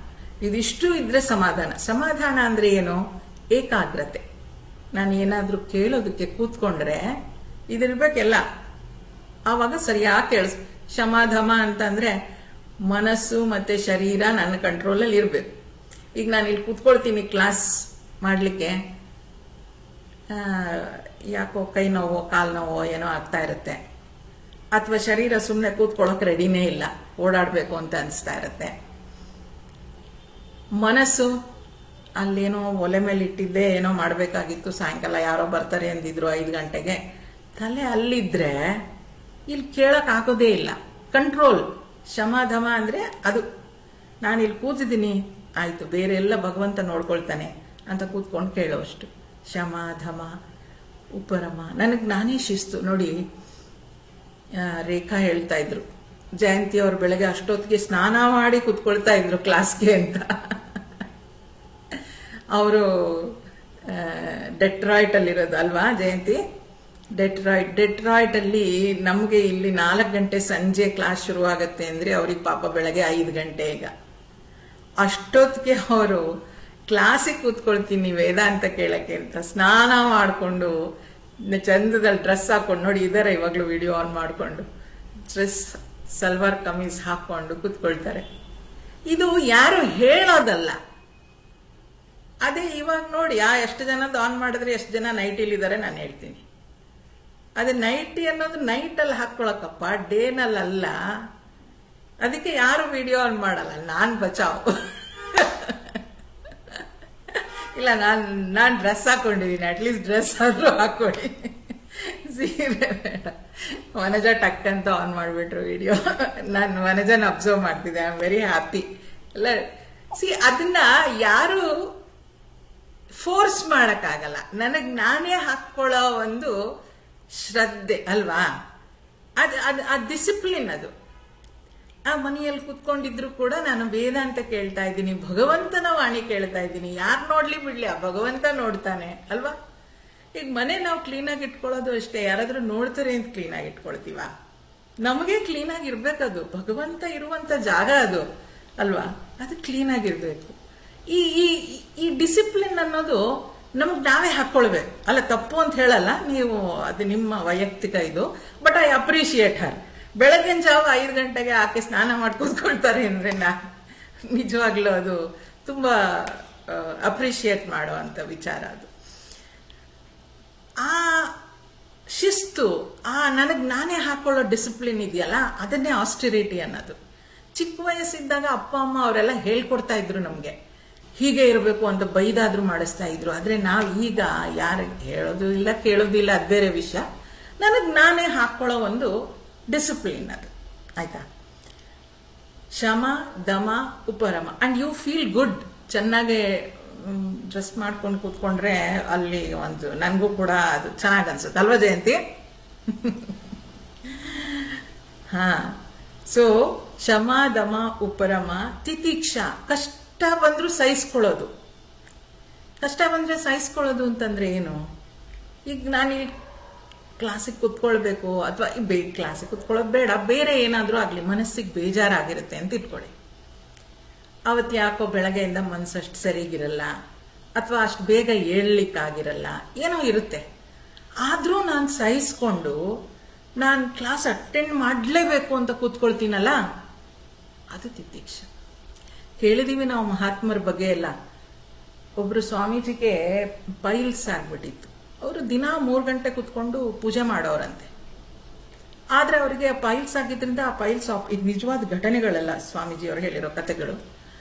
ಇದಿಷ್ಟು ಇದ್ರೆ ಸಮಾಧಾನ. ಸಮಾಧಾನ ಅಂದ್ರೆ ಏನು? ಏಕಾಗ್ರತೆ. ನಾನು ಏನಾದ್ರೂ ಕೇಳೋದಕ್ಕೆ ಕೂತ್ಕೊಂಡ್ರೆ ಇದಿರ್ಬೇಕೆಲ್ಲ, ಆವಾಗ ಸರಿಯಾಗಿ ಕೇಳಿಸ್. ಶಮಾಧಮ ಅಂತಂದ್ರೆ ಮನಸ್ಸು ಮತ್ತೆ ಶರೀರ ನನ್ನ ಕಂಟ್ರೋಲಲ್ಲಿ ಇರ್ಬೇಕು. ಈಗ ನಾನು ಇಲ್ಲಿ ಕೂತ್ಕೊಳ್ತೀನಿ ಕ್ಲಾಸ್ ಮಾಡ್ಲಿಕ್ಕೆ, ಯಾಕೋ ಕೈ ನೋವೋ ಕಾಲು ನೋವೋ ಏನೋ ಆಗ್ತಾ ಇರುತ್ತೆ, ಅಥವಾ ಶರೀರ ಸುಮ್ಮನೆ ಕೂತ್ಕೊಳ್ಳೋಕೆ ರೆಡಿನೇ ಇಲ್ಲ, ಓಡಾಡಬೇಕು ಅಂತ ಅನಿಸ್ತಾ ಇರುತ್ತೆ. ಮನಸ್ಸು ಅಲ್ಲೇನೋ ಒಲೆ ಮೇಲೆ ಇಟ್ಟಿದ್ದೆ, ಏನೋ ಮಾಡಬೇಕಾಗಿತ್ತು, ಸಾಯಂಕಾಲ ಯಾರೋ ಬರ್ತಾರೆ ಅಂದಿದ್ರು 5 ಗಂಟೆಗೆ, ತಲೆ ಅಲ್ಲಿದ್ರೆ ಇಲ್ಲಿ ಕೇಳಕ್ ಆಗೋದೇ ಇಲ್ಲ. ಕಂಟ್ರೋಲ್. ಶಮಾಧಮ ಅಂದ್ರೆ ಅದು. ನಾನು ಇಲ್ಲಿ ಕೂತಿದ್ದೀನಿ, ಆಯ್ತು, ಬೇರೆ ಎಲ್ಲ ಭಗವಂತ ನೋಡ್ಕೊಳ್ತಾನೆ ಅಂತ ಕೂತ್ಕೊಂಡು ಕೇಳೋಷ್ಟು. ಶಮಾಧಮ ಉಪರಮ. ನನಗೆ ನಾನೇ ಶಿಸ್ತು ನೋಡಿ. ರೇಖಾ ಹೇಳ್ತಾ ಇದ್ರು, ಜಯಂತಿ ಅವ್ರು ಬೆಳಗ್ಗೆ ಅಷ್ಟೊತ್ತಿಗೆ ಸ್ನಾನ ಮಾಡಿ ಕೂತ್ಕೊಳ್ತಾ ಇದ್ರು ಕ್ಲಾಸ್ಗೆ ಅಂತ. ಅವರು ಡೆಟ್ರಾಯ್ಟ್ ಅಲ್ಲಿರೋದು ಅಲ್ವಾ ಜಯಂತಿ? ಡೆಟ್ರಾಯ್ಟ್ ಅಲ್ಲಿ ನಮ್ಗೆ ಇಲ್ಲಿ 4 ಗಂಟೆ ಸಂಜೆ ಕ್ಲಾಸ್ ಶುರು ಆಗತ್ತೆ ಅಂದ್ರೆ ಅವ್ರಿಗೆ ಪಾಪ ಬೆಳಗ್ಗೆ 5 ಗಂಟೆ. ಈಗ ಅಷ್ಟೊತ್ತಿಗೆ ಅವರು ಕ್ಲಾಸಿಗೆ ಕೂತ್ಕೊಳ್ತೀನಿ ವೇದಾಂತ ಕೇಳಕ್ಕೆ ಅಂತ ಸ್ನಾನ ಮಾಡಿಕೊಂಡು ಚಂದದಲ್ಲಿ ಡ್ರೆಸ್ ಹಾಕೊಂಡು, ನೋಡಿ ಇದಾರೆ ಇವಾಗ್ಲೂ ವಿಡಿಯೋ ಆನ್ ಮಾಡಿಕೊಂಡು ಡ್ರೆಸ್ ಸಲ್ವಾರ್ ಕಮೀಸ್ ಹಾಕೊಂಡು ಕೂತ್ಕೊಳ್ತಾರೆ. ಇದು ಯಾರು ಹೇಳೋದಲ್ಲ. ಅದೇ ಇವಾಗ ನೋಡಿ, ಎಷ್ಟು ಜನದ ಆನ್ ಮಾಡಿದ್ರೆ ಎಷ್ಟು ಜನ ನೈಟಿಲಿದ್ದಾರೆ ನಾನು ಹೇಳ್ತೀನಿ. ಅದೇ ನೈಟಿ ಅನ್ನೋದು ನೈಟಲ್ಲಿ ಹಾಕೊಳಕಪ್ಪ, ಡೇನಲ್ಲ. ಅದಕ್ಕೆ ಯಾರು ವಿಡಿಯೋ ಆನ್ ಮಾಡಲ್ಲ. ನಾನ್ ಬಚಾವ್. ಇಲ್ಲ, ನಾನ್ ಡ್ರೆಸ್ ಹಾಕೊಂಡಿದ್ದೀನಿ, ಅಟ್ಲೀಸ್ಟ್ ಡ್ರೆಸ್ ಆದ್ರೂ ಹಾಕೊಳ್ಳಿ, ಸೀರೆ ಬೇಡ. ವನಜ ಟಕ್ ಅಂತ ಆನ್ ಮಾಡಿಬಿಟ್ರು ವಿಡಿಯೋ. ನಾನು ವನಜನ ಅಬ್ಸರ್ವ್ ಮಾಡ್ತಿದ್ದೆ. I am very happy. ಅಲ್ಲ ಅದನ್ನ ಯಾರು ಫೋರ್ಸ್ ಮಾಡಕ್ಕಾಗಲ್ಲ. ನನಗ್ ನಾನೇ ಹಾಕೊಳ್ಳೋ ಒಂದು ಶ್ರದ್ಧೆ ಅಲ್ವಾ, ಅದು ಡಿಸಿಪ್ಲಿನ್. ಅದು ಆ ಮನೆಯಲ್ಲಿ ಕುತ್ಕೊಂಡಿದ್ರು ಕೂಡ ನಾನು ವೇದಾಂತ ಕೇಳ್ತಾ ಇದ್ದೀನಿ, ಭಗವಂತನ ವಾಣಿ ಕೇಳ್ತಾ ಇದ್ದೀನಿ. ಯಾರು ನೋಡ್ಲಿ ಬಿಡ್ಲಿ, ಆ ಭಗವಂತ ನೋಡ್ತಾನೆ ಅಲ್ವಾ. ಈಗ ಮನೆ ನಾವು ಕ್ಲೀನಾಗಿ ಇಟ್ಕೊಳ್ಳೋದು ಅಷ್ಟೇ, ಯಾರಾದ್ರೂ ನೋಡ್ತಾರೆ ಅಂತ ಕ್ಲೀನಾಗಿ ಇಟ್ಕೊಳ್ತೀವ? ನಮಗೆ ಕ್ಲೀನಾಗಿ ಇರ್ಬೇಕದು. ಭಗವಂತ ಇರುವಂತ ಜಾಗ ಅದು ಅಲ್ವಾ, ಅದು ಕ್ಲೀನಾಗಿರ್ಬೇಕು. ಈ ಡಿಸಿಪ್ಲಿನ್ ಅನ್ನೋದು ನಮಗ್ ನಾವೇ ಹಾಕೊಳ್ಬೇಕು. ಅಲ್ಲ, ತಪ್ಪು ಅಂತ ಹೇಳಲ್ಲ, ನೀವು ಅದು ನಿಮ್ಮ ವೈಯಕ್ತಿಕ ಇದು. ಬಟ್ ಐ ಅಪ್ರಿಶಿಯೇಟ್ ಹರ್. ಬೆಳಗಿನ ಜಾವ 5 ಗಂಟೆಗೆ ಆಕೆ ಸ್ನಾನ ಮಾಡಿ ಕೂತ್ಕೊಳ್ತಾರೆ ಅಂದ್ರೆ ನಿಜವಾಗ್ಲೂ ಅದು ತುಂಬಾ ಅಪ್ರಿಶಿಯೇಟ್ ಮಾಡುವಂತ ವಿಚಾರ. ಅದು ಆ ಶಿಸ್ತು, ನನಗ್ ನಾನೇ ಹಾಕೊಳ್ಳೋ ಡಿಸಿಪ್ಲಿನ್ ಇದೆಯಲ್ಲ, ಅದನ್ನೇ ಆಸ್ಟಿರಿಟಿ ಅನ್ನೋದು. ಚಿಕ್ಕ ವಯಸ್ಸಿದ್ದಾಗ ಅಪ್ಪ ಅಮ್ಮ ಅವರೆಲ್ಲ ಹೇಳ್ಕೊಡ್ತಾ ಇದ್ರು ನಮ್ಗೆ, ಹೀಗೆ ಇರಬೇಕು ಅಂತ ಬೈದಾದ್ರೂ ಮಾಡಿಸ್ತಾ ಇದ್ರು. ಆದ್ರೆ ನಾವು ಈಗ ಯಾರಿಗೆ ಹೇಳೋದು ಇಲ್ಲ, ಕೇಳೋದು ಇಲ್ಲ, ಅದು ಬೇರೆ ವಿಷಯ. ನನಗ್ ನಾನೇ ಹಾಕೊಳ್ಳೋ ಒಂದು ಡಿಸಿಪ್ಲಿನ್ ಅದು. ಆಯ್ತಾ? ಶಮ ದಮ ಉಪರಮ. And you feel good. ಚೆನ್ನಾಗೆ ಡ್ರೆಸ್ ಮಾಡ್ಕೊಂಡು ಕೂತ್ಕೊಂಡ್ರೆ ಅಲ್ಲಿ ಒಂದು ನನಗೂ ಕೂಡ ಅದು ಚೆನ್ನಾಗಿ ಅನ್ಸುತ್ತೆ ಅಲ್ವಾ ಜಯಂತಿ? ಹಾ. ಸೊ ಶಮ ದಮ ಉಪರಮ ತಿತೀಕ್ಷಾ. ಕಷ್ಟ ಬಂದ್ರು ಸಹಿಸ್ಕೊಳ್ಳೋದು. ಕಷ್ಟ ಬಂದ್ರೆ ಸಹಿಸ್ಕೊಳ್ಳೋದು ಅಂತಂದ್ರೆ ಏನು? ಈಗ ನಾನಿಲ್ಲಿ ಕ್ಲಾಸಿಗೆ ಕುತ್ಕೊಳ್ಬೇಕು, ಅಥವಾ ಕ್ಲಾಸಿಗೆ ಕುತ್ಕೊಳ್ಳೋದು ಬೇಡ, ಬೇರೆ ಏನಾದ್ರೂ ಆಗ್ಲಿ, ಮನಸ್ಸಿಗೆ ಬೇಜಾರಾಗಿರುತ್ತೆ ಅಂತ ಇಟ್ಕೊಳ್ಳಿ. ಅವತ್ತು ಯಾಕೋ ಬೆಳಗ್ಗೆಯಿಂದ ಮನಸ್ಸಷ್ಟು ಸರಿಗಿರಲ್ಲ, ಅಥವಾ ಅಷ್ಟು ಬೇಗ ಏಳ್ಲಿಕ್ಕಾಗಿರಲ್ಲ, ಏನೋ ಇರುತ್ತೆ. ಆದರೂ ನಾನು ಸಹಿಸ್ಕೊಂಡು ನಾನು ಕ್ಲಾಸ್ ಅಟೆಂಡ್ ಮಾಡಲೇಬೇಕು ಅಂತ ಕೂತ್ಕೊಳ್ತೀನಲ್ಲ, ಅದು ತಿತಿಕ್ಷ. ಕೇಳಿದೀವಿ ನಾವು ಮಹಾತ್ಮರ ಬಗ್ಗೆ ಎಲ್ಲ. ಒಬ್ರು ಸ್ವಾಮೀಜಿಗೆ ಪೈಲ್ಸ್ ಆಗ್ಬಿಟ್ಟಿತ್ತು. ಅವರು ದಿನ 3 ಗಂಟೆ ಕೂತ್ಕೊಂಡು ಪೂಜೆ ಮಾಡೋರಂತೆ. ಆದ್ರೆ ಅವರಿಗೆ ಪೈಲ್ಸ್ ಆಗಿದ್ರಿಂದ ಆ ಪೈಲ್ಸ್ ಇದು ನಿಜವಾದ ಘಟನೆಗಳಲ್ಲ, ಸ್ವಾಮೀಜಿ ಅವರು ಹೇಳಿರೋ ಕಥೆಗಳು.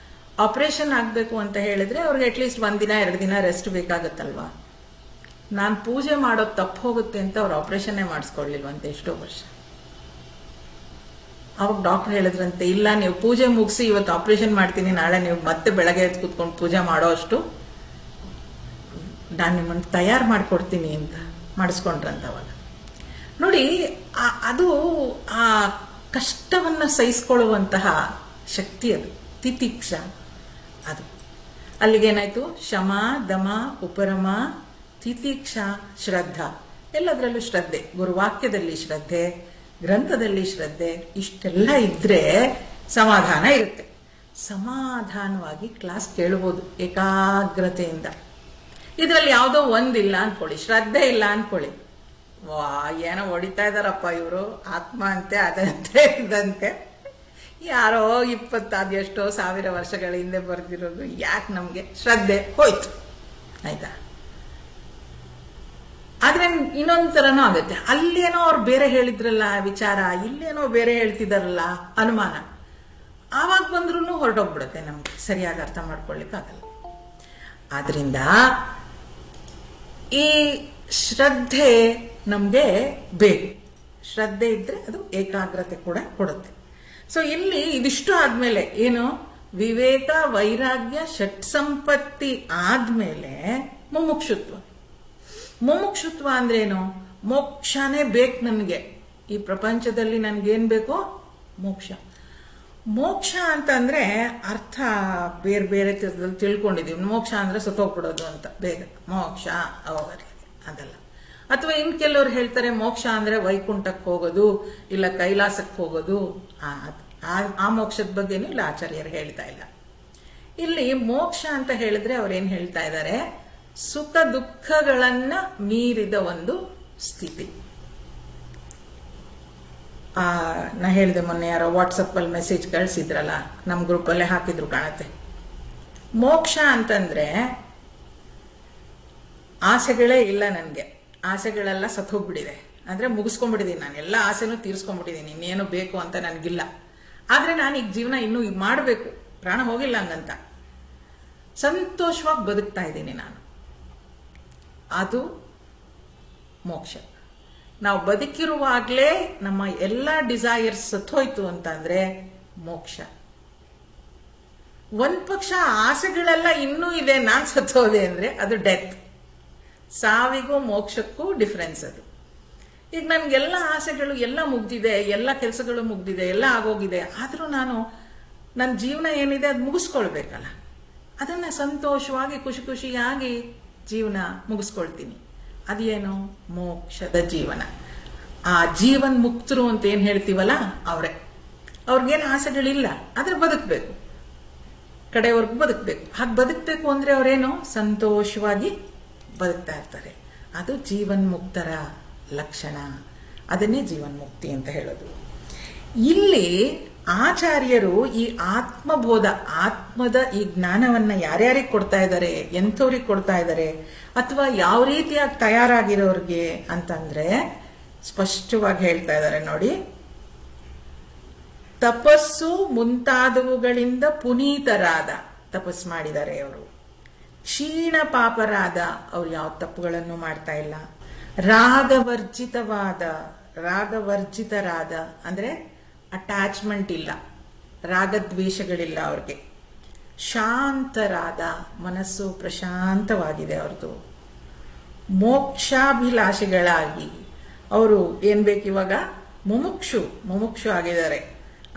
ಆಪರೇಷನ್ ಆಗಬೇಕು ಅಂತ ಹೇಳಿದ್ರೆ ಅವ್ರಿಗೆ ಅಟ್ಲೀಸ್ಟ್ 1 ದಿನ 2 ದಿನ ರೆಸ್ಟ್ ಬೇಕಾಗತ್ತಲ್ವಾ. ನಾನು ಪೂಜೆ ಮಾಡೋದು ತಪ್ಪು ಹೋಗುತ್ತೆ ಅಂತ ಅವ್ರು ಆಪರೇಷನ್ನೇ ಮಾಡಿಸ್ಕೊಳ್ಳಿಲ್ವಂತೆ ಎಷ್ಟೋ ವರ್ಷ. ಅವಾಗ ಡಾಕ್ಟರ್ ಹೇಳಿದ್ರಂತೆ, ಇಲ್ಲ ನೀವು ಪೂಜೆ ಮುಗಿಸಿ ಇವತ್ತು ಆಪರೇಷನ್ ಮಾಡ್ತೀನಿ, ನಾಳೆ ನೀವು ಮತ್ತೆ ಬೆಳಗ್ಗೆ ಎದ್ದು ಕೂತ್ಕೊಂಡು ಪೂಜೆ ಮಾಡೋ ಅಷ್ಟು ನಾನು ನಿಮ್ಮನ್ನು ತಯಾರು ಮಾಡಿಕೊಡ್ತೀನಿ ಅಂತ ಮಾಡಿಸ್ಕೊಂಡ್ರಂತ. ಅವಾಗ ನೋಡಿ, ಅದು ಆ ಕಷ್ಟವನ್ನ ಸಹಿಸ್ಕೊಳ್ಳುವಂತಹ ಶಕ್ತಿ, ಅದು ತಿತಿಕ್ಷ. ಅದು ಅಲ್ಲಿಗೇನಾಯ್ತು, ಶಮ, ದಮ, ಉಪರಮ, ತಿತಿಕ್ಷ, ಶ್ರದ್ಧಾ. ಎಲ್ಲದರಲ್ಲೂ ಶ್ರದ್ಧೆ, ಗುರುವಾಕ್ಯದಲ್ಲಿ ಶ್ರದ್ಧೆ, ಗ್ರಂಥದಲ್ಲಿ ಶ್ರದ್ಧೆ, ಇಷ್ಟೆಲ್ಲ ಇದ್ರೆ ಸಮಾಧಾನ ಇರುತ್ತೆ. ಸಮಾಧಾನವಾಗಿ ಕ್ಲಾಸ್ ಕೇಳಬಹುದು ಏಕಾಗ್ರತೆಯಿಂದ. ಇದರಲ್ಲಿ ಯಾವುದೋ ಒಂದಿಲ್ಲ ಅನ್ಕೊಳ್ಳಿ, ಶ್ರದ್ಧೆ ಇಲ್ಲ ಅನ್ಕೊಳ್ಳಿ, ವಾ ಏನೋ ಹೊಡಿತಾ ಇದಾರಪ್ಪ ಇವರು, ಆತ್ಮ ಅಂತೆ ಅದಂತೆ ಇದಂತೆ, ಯಾರೋ 20 ಎಷ್ಟೋ ಸಾವಿರ ವರ್ಷಗಳ ಹಿಂದೆ ಬರ್ದಿರೋದು, ಯಾಕೆ ನಮ್ಗೆ ಶ್ರದ್ಧೆ ಹೋಯ್ತು, ಆಯ್ತಾ. ಆದ್ರೆ ಇನ್ನೊಂದ್ ತರನೂ ಆಗುತ್ತೆ, ಅಲ್ಲೇನೋ ಅವ್ರು ಬೇರೆ ಹೇಳಿದ್ರಲ್ಲ ವಿಚಾರ, ಇಲ್ಲೇನೋ ಬೇರೆ ಹೇಳ್ತಿದಾರಲ್ಲ ಅನುಮಾನ, ಆವಾಗ ಬಂದ್ರೂ ಹೊರಟೋಗ್ಬಿಡುತ್ತೆ, ನಮ್ಗೆ ಸರಿಯಾಗಿ ಅರ್ಥ ಮಾಡ್ಕೊಳ್ಳಿಕ್ಕಾಗಲ್ಲ. ಆದ್ರಿಂದ ಈ ಶ್ರದ್ಧೆ ನಮ್ಗೆ ಬೇಕು. ಶ್ರದ್ಧೆ ಇದ್ರೆ ಅದು ಏಕಾಗ್ರತೆ ಕೂಡ ಕೊಡುತ್ತೆ. ಸೊ ಇಲ್ಲಿ ಇದಿಷ್ಟು ಆದ್ಮೇಲೆ ಏನು, ವಿವೇಕ, ವೈರಾಗ್ಯ, ಷಟ್ ಸಂಪತ್ತಿ ಆದ್ಮೇಲೆ ಮುಮುಕ್ಷುತ್ವ. ಮುಮುಕ್ಷುತ್ವ ಅಂದ್ರೇನು, ಮೋಕ್ಷನೇ ಬೇಕು ನನಗೆ, ಈ ಪ್ರಪಂಚದಲ್ಲಿ ನನ್ಗೇನ್ ಬೇಕೋ ಮೋಕ್ಷ. ಮೋಕ್ಷ ಅಂತಂದ್ರೆ ಅರ್ಥ ಬೇರೆ ಬೇರೆ ತಿಳ್ಕೊಂಡಿದೀವಿ. ಮೋಕ್ಷ ಅಂದ್ರೆ ಸತ್ತೋಗ್ಬಿಡೋದು ಅಂತ, ಬೇಗ ಮೋಕ್ಷ ಅವಾಗಲೇ ಅದಲ್ಲ. ಅಥವಾ ಇನ್ ಕೆಲವ್ರು ಹೇಳ್ತಾರೆ ಮೋಕ್ಷ ಅಂದ್ರೆ ವೈಕುಂಠಕ್ಕೆ ಹೋಗೋದು, ಇಲ್ಲ ಕೈಲಾಸಕ್ಕೆ ಹೋಗೋದು. ಆ ಮೋಕ್ಷದ ಬಗ್ಗೆನೂ ಇಲ್ಲ ಆಚಾರ್ಯರು ಹೇಳ್ತಾ ಇಲ್ಲ. ಇಲ್ಲಿ ಮೋಕ್ಷ ಅಂತ ಹೇಳಿದ್ರೆ ಅವ್ರೇನ್ ಹೇಳ್ತಾ ಇದ್ದಾರೆ, ಸುಖ ದುಃಖಗಳನ್ನ ಮೀರಿದ ಒಂದು ಸ್ಥಿತಿ. ನಾ ಹೇಳಿದೆ ಮೊನ್ನೆ, ಯಾರೋ ವಾಟ್ಸಪ್ ಅಲ್ಲಿ ಮೆಸೇಜ್ ಕಳಿಸಿದ್ರಲ್ಲ, ನಮ್ ಗ್ರೂಪ್ ಅಲ್ಲೇ ಹಾಕಿದ್ರು ಕಾಣತ್ತೆ. ಮೋಕ್ಷ ಅಂತಂದ್ರೆ ಆಸೆಗಳೇ ಇಲ್ಲ ನನ್ಗೆ, ಆಸೆಗಳೆಲ್ಲ ಸತ್ತೋಗ್ಬಿಟ್ಟಿದೆ, ಅಂದ್ರೆ ಮುಗಿಸ್ಕೊಂಡ್ಬಿಟ್ಟಿದೀನಿ, ನಾನು ಎಲ್ಲ ಆಸೆನೂ ತೀರ್ಸ್ಕೊಂಡ್ಬಿಟ್ಟಿದೀನಿ, ಇನ್ನೇನು ಬೇಕು ಅಂತ ನನ್ಗಿಲ್ಲ. ಆದ್ರೆ ನಾನು ಈಗ ಜೀವನ ಇನ್ನೂ ಈಗ ಮಾಡಬೇಕು, ಪ್ರಾಣ ಹೋಗಿಲ್ಲ ಹಂಗಂತ ಸಂತೋಷವಾಗಿ ಬದುಕ್ತಾ ಇದ್ದೀನಿ ನಾನು. ಅದು ಮೋಕ್ಷ. ನಾವು ಬದುಕಿರುವಾಗ್ಲೇ ನಮ್ಮ ಎಲ್ಲ ಡಿಸೈರ್ಸ್ ಸತ್ತೋಯ್ತು ಅಂತಂದ್ರೆ ಮೋಕ್ಷ. ಒಂದ್ ಪಕ್ಷ ಆಸೆಗಳೆಲ್ಲ ಇನ್ನೂ ಇದೆ, ನಾನ್ ಸತ್ತೋದೆ ಅಂದ್ರೆ ಅದು ಡೆತ್. ಸಾವಿಗೂ ಮೋಕ್ಷಕ್ಕೂ ಡಿಫರೆನ್ಸ್ ಅದು. ಈಗ ನನ್ಗೆಲ್ಲ ಆಸೆಗಳು ಎಲ್ಲ ಮುಗ್ದಿದೆ, ಎಲ್ಲ ಕೆಲಸಗಳು ಮುಗ್ದಿದೆ, ಎಲ್ಲ ಆಗೋಗಿದೆ, ಆದ್ರೂ ನಾನು ನನ್ನ ಜೀವನ ಏನಿದೆ ಅದು ಮುಗಿಸ್ಕೊಳ್ಬೇಕಲ್ಲ, ಅದನ್ನ ಸಂತೋಷವಾಗಿ ಖುಷಿ ಖುಷಿಯಾಗಿ ಜೀವನ ಮುಗಿಸ್ಕೊಳ್ತೀನಿ. ಅದೇನು ಮೋಕ್ಷದ ಜೀವನ. ಆ ಜೀವನ್ ಮುಕ್ತರು ಅಂತ ಏನ್ ಹೇಳ್ತೀವಲ್ಲ ಅವ್ರೆ, ಅವ್ರಿಗೇನು ಆಸೆಗಳಿಲ್ಲ, ಆದ್ರೆ ಬದುಕ್ಬೇಕು, ಕಡೆವರೆಗೂ ಬದುಕ್ಬೇಕು. ಹಾಗೆ ಬದುಕ್ಬೇಕು ಅಂದ್ರೆ ಅವ್ರೇನು ಸಂತೋಷವಾಗಿ ಬದುಕ್ತಾ ಇರ್ತಾರೆ. ಅದು ಜೀವನ್ ಮುಕ್ತರ ಲಕ್ಷಣ, ಅದನ್ನೇ ಜೀವನ್ ಮುಕ್ತಿ ಅಂತ ಹೇಳೋದು. ಇಲ್ಲಿ ಆಚಾರ್ಯರು ಈ ಆತ್ಮಬೋಧ, ಆತ್ಮದ ಈ ಜ್ಞಾನವನ್ನ ಯಾರ್ಯಾರಿಗೆ ಕೊಡ್ತಾ ಇದ್ದಾರೆ, ಎಂಥವ್ರಿಗೆ ಕೊಡ್ತಾ ಇದ್ದಾರೆ, ಅಥವಾ ಯಾವ ರೀತಿಯಾಗಿ ತಯಾರಾಗಿರೋರ್ಗೆ ಅಂತಂದ್ರೆ ಸ್ಪಷ್ಟವಾಗಿ ಹೇಳ್ತಾ ಇದ್ದಾರೆ ನೋಡಿ. ತಪಸ್ಸು ಮುಂತಾದವುಗಳಿಂದ ಪುನೀತರಾದ, ತಪಸ್ ಮಾಡಿದ್ದಾರೆ ಅವರು. ಕ್ಷೀಣ ಪಾಪರಾದ, ಅವ್ರು ಯಾವ ತಪ್ಪುಗಳನ್ನು ಮಾಡ್ತಾ ಇಲ್ಲ. ರಾಗವರ್ಜಿತರಾದ ಅಂದ್ರೆ ಅಟ್ಯಾಚ್ಮೆಂಟ್ ಇಲ್ಲ, ರಾಗದ್ವೇಷಗಳಿಲ್ಲ ಅವ್ರಿಗೆ. ಶಾಂತರಾದ, ಮನಸ್ಸು ಪ್ರಶಾಂತವಾಗಿದೆ ಅವ್ರದ್ದು. ಮೋಕ್ಷಾಭಿಲಾಷಿಗಳಾಗಿ, ಅವರು ಏನ್ ಬೇಕಿವಾಗ ಮುಮುಕ್ಷು ಆಗಿದ್ದಾರೆ.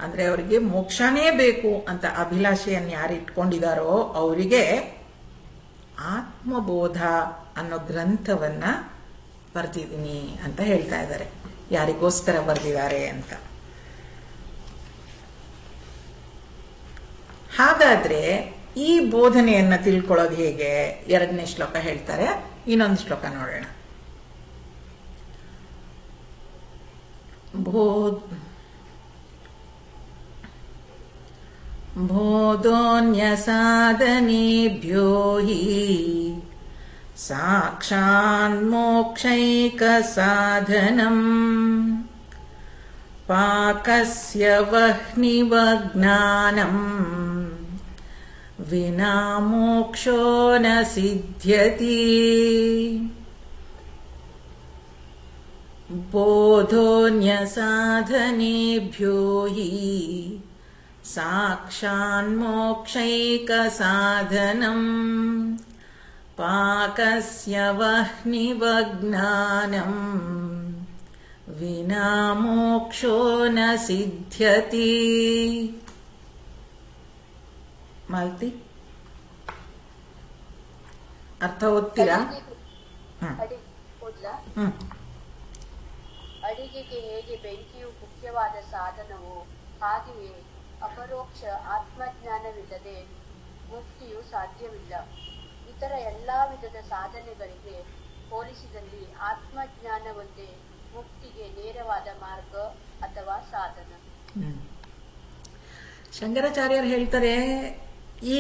ಅಂದ್ರೆ ಅವರಿಗೆ ಮೋಕ್ಷನೇ ಬೇಕು ಅಂತ ಅಭಿಲಾಷೆಯನ್ನು ಯಾರು ಇಟ್ಕೊಂಡಿದಾರೋ ಅವರಿಗೆ ಆತ್ಮಬೋಧ ಅನ್ನೋ ಗ್ರಂಥವನ್ನ ಬರ್ದಿದ್ದೀನಿ ಅಂತ ಹೇಳ್ತಾ ಇದ್ದಾರೆ. ಯಾರಿಗೋಸ್ಕರ ಬರ್ದಿದ್ದಾರೆ ಅಂತ. ಹಾಗಾದ್ರೆ ಈ ಬೋಧನೆಯನ್ನ ತಿಳ್ಕೊಳ್ಳೋದು ಹೇಗೆ? 2ನೇ ಶ್ಲೋಕ ಹೇಳ್ತಾರೆ, ಇನ್ನೊಂದು ಶ್ಲೋಕ ನೋಡೋಣ. ಬೋಧೋನ್ಯಸಾಧನೇಭ್ಯೋ ಹಿ ಸಾಕ್ಷಾನ್ಮೋಕ್ಷೈಕ ಸಾಧನಂ ಪಾಕಸ್ಯ ವಹ್ನಿವ ಜ್ಞಾನಂ ವಿನಾ ಮೋಕ್ಷೋ ನ ಸಿದ್ಧ್ಯತಿ. ಬೋಧೋನ್ಯಸಾಧನೇಭ್ಯೋ ಹಿ ಸಾಕ್ಷಾನ್ಮೋಕ್ಷೈಕ ಸಾಧನಂ ಪಾಕಸ್ಯ ವಹ್ನಿವ ಜ್ಞಾನಂ ವಿನಾ ಮೋಕ್ಷೋ ನ ಸಿದ್ಧ್ಯತಿ. ಮಾಲ್ತಿ ಅರ್ಥ ಓದ್ತೀರಾ? ಅಡಿಗೆಗೆ ಹೇಗೆ ಬೆಂಕಿಯು ಮುಖ್ಯವಾದ ಸಾಧನವೋ ಹಾಗೆಯೇ ಅಪರೋಕ್ಷ ಆತ್ಮಜ್ಞಾನವಿಲ್ಲದೆ ಮುಕ್ತಿಯು ಸಾಧ್ಯವಿಲ್ಲ. ಇತರ ಎಲ್ಲಾ ವಿಧದ ಸಾಧನೆಗಳಿಗೆ ಹೋಲಿಸಿದಲ್ಲಿ ಆತ್ಮಜ್ಞಾನವೊಂದೇ ಮುಕ್ತಿಗೆ ನೇರವಾದ ಮಾರ್ಗ ಅಥವಾ ಸಾಧನ. ಶಂಕರಾಚಾರ್ಯರು ಹೇಳ್ತಾರೆ, ಈ